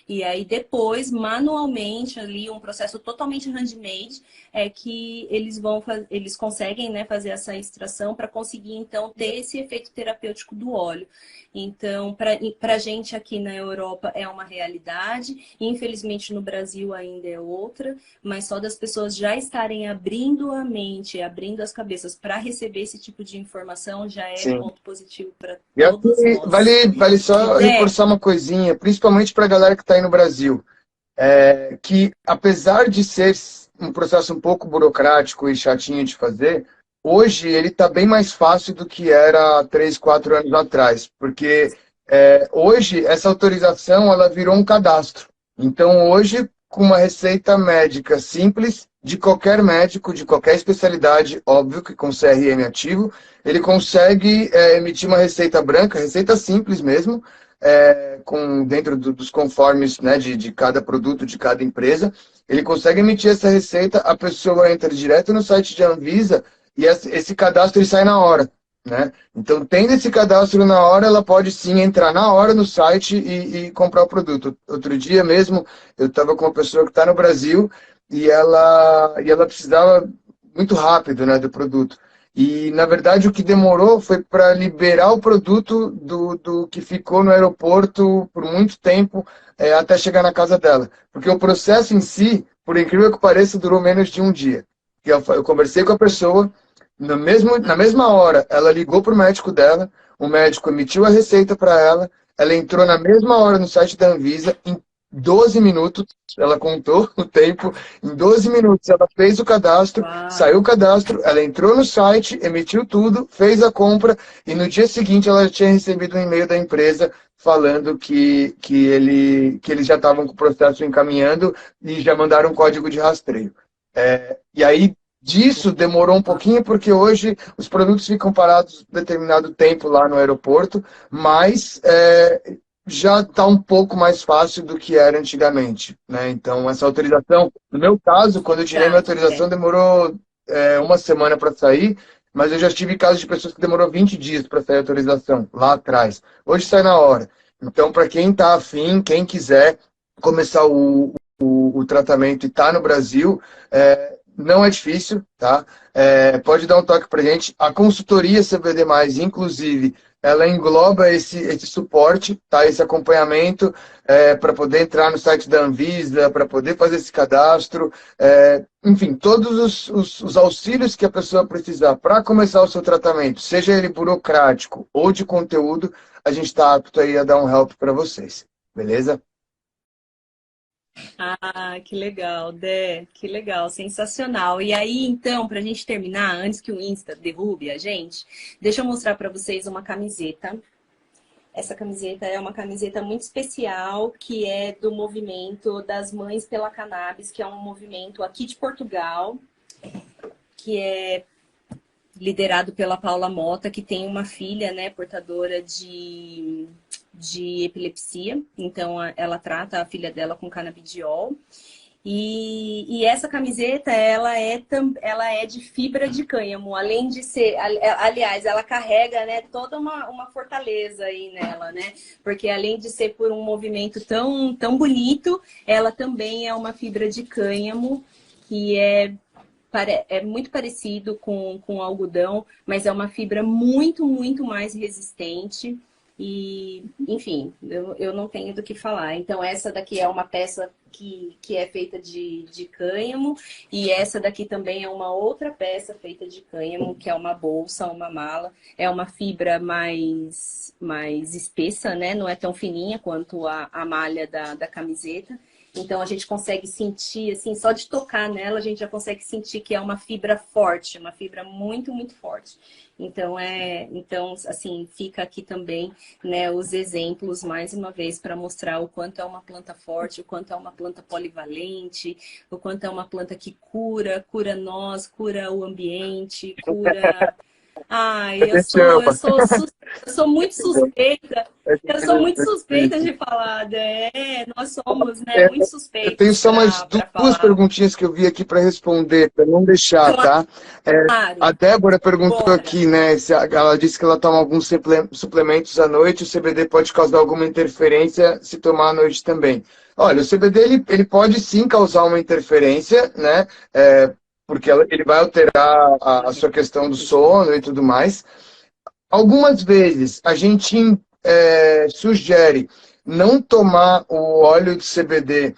E aí depois, manualmente, ali, um processo totalmente handmade, é que eles conseguem, né, fazer essa extração para conseguir, então, ter esse efeito terapêutico do óleo. Então, para a gente aqui na Europa é uma realidade, infelizmente no Brasil ainda é outra, mas só das pessoas já estarem abrindo a mente, abrindo as cabeças para receber esse tipo de informação já é ponto positivo para todos nós. Vale só reforçar uma coisinha, principalmente para a galera que está aí no Brasil, que apesar de ser um processo um pouco burocrático e chatinho de fazer, hoje ele está bem mais fácil do que era 3, 4 anos atrás, porque hoje essa autorização ela virou um cadastro. Então hoje, com uma receita médica simples, de qualquer médico, de qualquer especialidade, óbvio que com CRM ativo, ele consegue emitir uma receita branca, receita simples mesmo, dentro dos conformes, né, de cada produto, de cada empresa. Ele consegue emitir essa receita, a pessoa entra direto no site de Anvisa e esse cadastro ele sai na hora, né? Então, tendo esse cadastro na hora, ela pode sim entrar na hora no site e comprar o produto. Outro dia mesmo, eu estava com uma pessoa que está no Brasil e ela precisava muito rápido, né, do produto. E, na verdade, o que demorou foi para liberar o produto do que ficou no aeroporto por muito tempo até chegar na casa dela. Porque o processo em si, por incrível que pareça, durou menos de um dia. Eu conversei com a pessoa, na mesma hora, ela ligou para o médico dela, o médico emitiu a receita para ela entrou na mesma hora no site da Anvisa, em 12 minutos, ela contou o tempo, em 12 minutos ela fez o cadastro, saiu o cadastro, ela entrou no site, emitiu tudo, fez a compra e no dia seguinte ela tinha recebido um e-mail da empresa falando que eles já estavam com o processo encaminhando e já mandaram um código de rastreio. E aí, Disso demorou um pouquinho, porque hoje os produtos ficam parados determinado tempo lá no aeroporto, mas já está um pouco mais fácil do que era antigamente, né? Então, essa autorização, no meu caso, quando eu tirei minha Tá, autorização, demorou uma semana para sair, mas eu já tive casos de pessoas que demorou 20 dias para sair a autorização, lá atrás. Hoje sai na hora. Então, para quem está afim, quem quiser começar o tratamento e está no Brasil, não é difícil, tá? Pode dar um toque para gente. A consultoria CBD+, inclusive, ela engloba esse suporte, tá? Esse acompanhamento para poder entrar no site da Anvisa, para poder fazer esse cadastro. Enfim, todos os auxílios que a pessoa precisar para começar o seu tratamento, seja ele burocrático ou de conteúdo, a gente está apto aí a dar um help para vocês. Beleza? Ah, que legal, Dé, que legal, sensacional. E aí, então, para a gente terminar, antes que o Insta derrube a gente, deixa eu mostrar para vocês uma camiseta. Essa camiseta é uma camiseta muito especial, que é do movimento das Mães pela Cannabis, que é um movimento aqui de Portugal, que é liderado pela Paula Mota, que tem uma filha, né, portadora de epilepsia. Então, ela trata a filha dela com canabidiol. E essa camiseta, ela é de fibra de cânhamo, além de ser, aliás, ela carrega, né, toda uma fortaleza aí nela, né? Porque além de ser por um movimento tão bonito, ela também é uma fibra de cânhamo, que é muito parecido com algodão, mas é uma fibra muito mais resistente. E, enfim, eu não tenho do que falar. Então, essa daqui é uma peça que é feita de cânhamo, e essa daqui também é uma outra peça feita de cânhamo, que é uma bolsa, uma mala. É uma fibra mais espessa, né? Não é tão fininha quanto a malha da camiseta. Então, a gente consegue sentir, assim, só de tocar nela, a gente já consegue sentir que é uma fibra forte, uma fibra muito forte. Então, assim, fica aqui também, né, os exemplos, mais uma vez, para mostrar o quanto é uma planta forte, o quanto é uma planta polivalente, o quanto é uma planta que cura nós, cura o ambiente, cura... Ai, A gente ama. eu sou muito suspeita. A Eu gente sou é muito suspeita perfeito. de falar. Nós somos, né, É, muito eu tenho suspeitos só mais para duas falar. perguntinhas que eu vi aqui para responder, para não deixar, tá? A Claro, Débora perguntou bora. aqui, né? Ela disse que ela toma alguns suplementos à noite, o CBD pode causar alguma interferência se tomar à noite também. Olha, o CBD ele pode sim causar uma interferência, né? Porque ele vai alterar a sua questão do sono e tudo mais. Algumas vezes a gente sugere não tomar o óleo de CBD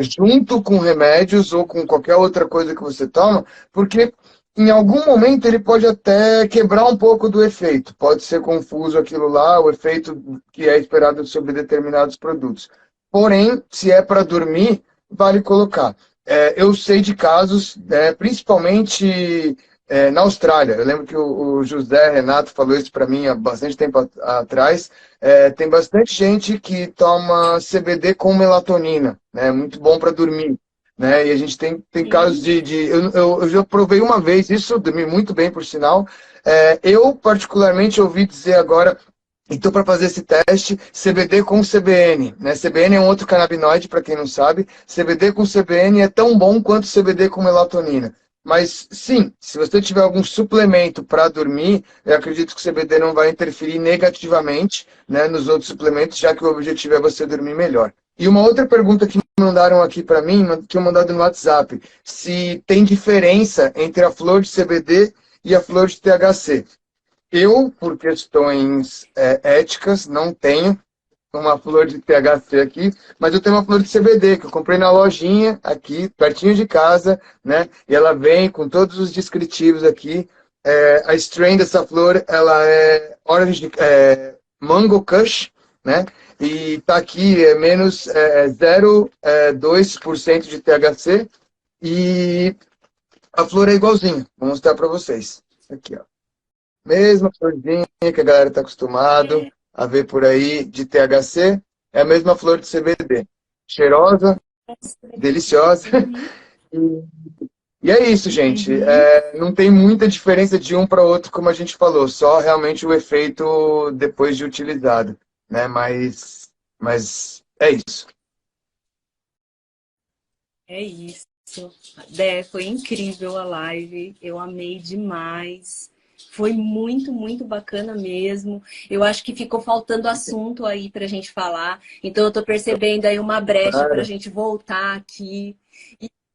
junto com remédios ou com qualquer outra coisa que você toma, porque em algum momento ele pode até quebrar um pouco do efeito. Pode ser confuso aquilo lá, o efeito que é esperado sobre determinados produtos. Porém, se é para dormir, vale colocar. Eu sei de casos, principalmente na Austrália. Eu lembro que o José Renato falou isso para mim há bastante tempo atrás. Tem bastante gente que toma CBD com melatonina, né? Muito bom para dormir. Né? E a gente tem casos Sim. eu já provei uma vez, isso dormi muito bem, por sinal. Eu, particularmente, ouvi dizer agora, então, para fazer esse teste, CBD com CBN. Né? CBN é um outro canabinoide, para quem não sabe. CBD com CBN é tão bom quanto CBD com melatonina. Mas, sim, se você tiver algum suplemento para dormir, eu acredito que o CBD não vai interferir negativamente, né, nos outros suplementos, já que o objetivo é você dormir melhor. E uma outra pergunta que mandaram aqui para mim, que eu mandado no WhatsApp, se tem diferença entre a flor de CBD e a flor de THC. Eu, por questões éticas, não tenho uma flor de THC aqui, mas eu tenho uma flor de CBD que eu comprei na lojinha aqui, pertinho de casa, né? E ela vem com todos os descritivos aqui. A strain dessa flor, ela é Orange, Mango Kush, né? E tá aqui, menos 0,2% de THC. E a flor é igualzinha. Vou mostrar para vocês. Aqui, ó. Mesma florzinha que a galera está acostumado a ver por aí de THC, é a mesma flor de CBD. Cheirosa, deliciosa. Uhum. E é isso, gente. Não tem muita diferença de um para outro, como a gente falou, só realmente o efeito depois de utilizado, né? Mas é isso. É isso. Dé, foi incrível a live. Eu amei demais. Foi muito, muito bacana mesmo. Eu acho que ficou faltando assunto aí para a gente falar. Então, eu estou percebendo aí uma brecha para a Claro. gente voltar aqui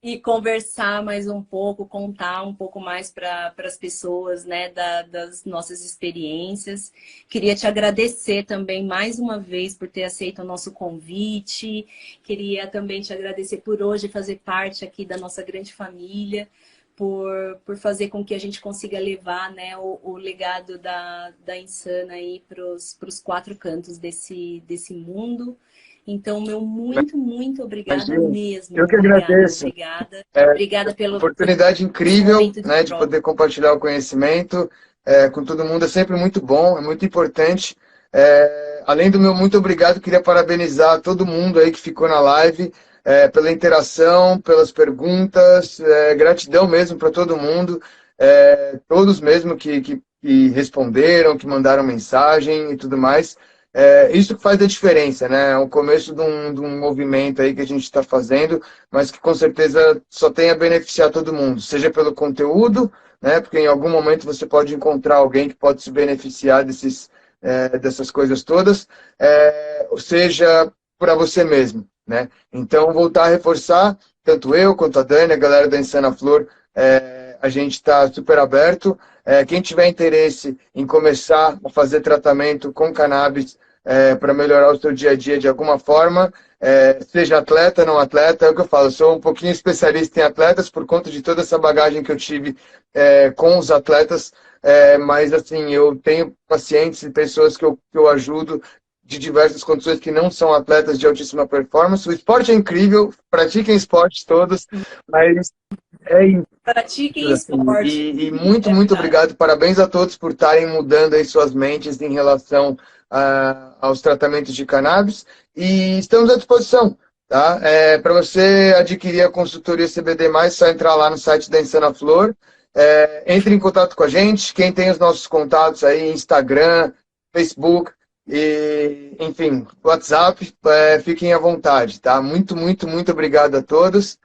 e conversar mais um pouco, contar um pouco mais para as pessoas, né, das nossas experiências. Queria te agradecer também mais uma vez por ter aceito o nosso convite. Queria também te agradecer por hoje fazer parte aqui da nossa grande família, por fazer com que a gente consiga levar, né, o legado da Insana aí para os quatro cantos desse mundo. Então, meu muito, muito obrigada Imagina. mesmo. Eu que Obrigada, agradeço. obrigada. É, Obrigada pelo oportunidade esse incrível, momento de né, de troca. poder compartilhar o conhecimento com todo mundo. É sempre muito bom, é muito importante. Além do meu muito obrigado, queria parabenizar todo mundo aí que ficou na live, pela interação, pelas perguntas. Gratidão mesmo para todo mundo, todos mesmo que responderam, que mandaram mensagem e tudo mais. Isso que faz a diferença, né? É o começo de um movimento aí que a gente está fazendo, mas que com certeza só tem a beneficiar todo mundo, seja pelo conteúdo, né? Porque em algum momento você pode encontrar alguém que pode se beneficiar dessas coisas todas, ou seja, para você mesmo, né? Então, voltar a reforçar, tanto eu quanto a Dani, a galera da Insana Flor, a gente está super aberto. Quem tiver interesse em começar a fazer tratamento com cannabis para melhorar o seu dia a dia de alguma forma, seja atleta, não atleta, é o que eu falo, eu sou um pouquinho especialista em atletas por conta de toda essa bagagem que eu tive com os atletas, mas assim, eu tenho pacientes e pessoas que eu ajudo de diversas condições que não são atletas de altíssima performance. O esporte é incrível, pratiquem esportes todos, mas é Pratiquem assim, esporte. e muito, É muito verdade. obrigado. Parabéns a todos por estarem mudando aí suas mentes em relação aos tratamentos de cannabis. E estamos à disposição, tá? Para você adquirir a consultoria CBD+, é só entrar lá no site da Insana Flor. Entre em contato com a gente. Quem tem os nossos contatos aí, Instagram, Facebook, e, enfim, WhatsApp, fiquem à vontade, tá? Muito, muito, muito obrigado a todos.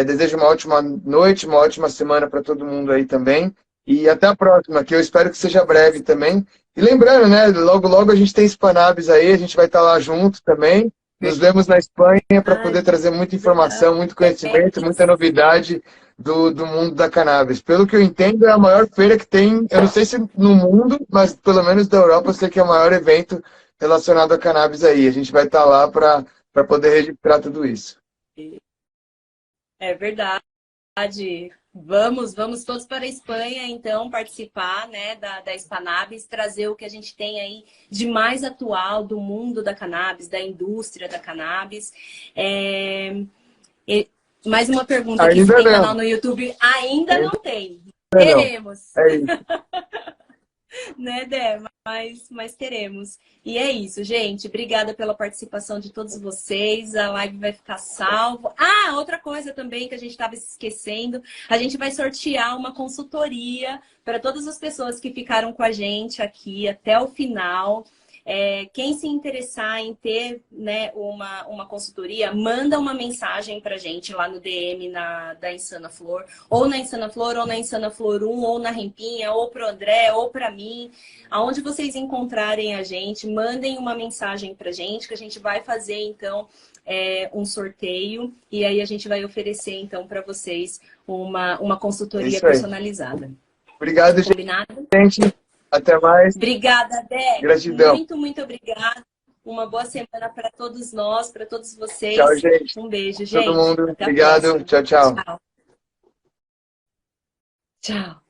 Desejo uma ótima noite, uma ótima semana para todo mundo aí também. E até a próxima, que eu espero que seja breve também. E lembrando, né? Logo, logo a gente tem Spanabis aí, a gente vai estar lá junto também. Nos vemos na Espanha para Ai, poder trazer muita verdade. informação, muito conhecimento, muita novidade do mundo da cannabis. Pelo que eu entendo, é a maior feira que tem, eu não sei se no mundo, mas pelo menos da Europa, eu sei que é o maior evento relacionado a cannabis aí. A gente vai estar lá para poder registrar tudo isso. É verdade. Vamos todos para a Espanha, então, participar, né, da Spanabis, trazer o que a gente tem aí de mais atual do mundo da cannabis, da indústria da cannabis. É, e- Mais uma pergunta aqui, se Ainda tem canal não, no YouTube? Ainda ainda não tem. não. Teremos. É isso. Né, Dé? Mas teremos. E é isso, gente. Obrigada pela participação de todos vocês. A live vai ficar salva. Ah, outra coisa também que a gente estava esquecendo. A gente vai sortear uma consultoria para todas as pessoas que ficaram com a gente aqui até o final. Quem se interessar em ter, né, uma consultoria, manda uma mensagem pra gente lá no DM da Insana Flor, ou na Insana Flor, ou na Insana Flor 1, ou na Rempinha, ou pro André, ou pra mim. Aonde vocês encontrarem a gente, mandem uma mensagem pra gente, que a gente vai fazer, então, um sorteio, e aí a gente vai oferecer, então, para vocês uma É consultoria isso aí. personalizada. Obrigado, Combinado? gente. Até mais. Obrigada, Dé. Gratidão. Muito, muito obrigada. Uma boa semana para todos nós, para todos Tchau, vocês. gente. Um beijo, Todo gente. mundo. Até a Obrigado. próxima. Tchau, tchau. Tchau. Tchau.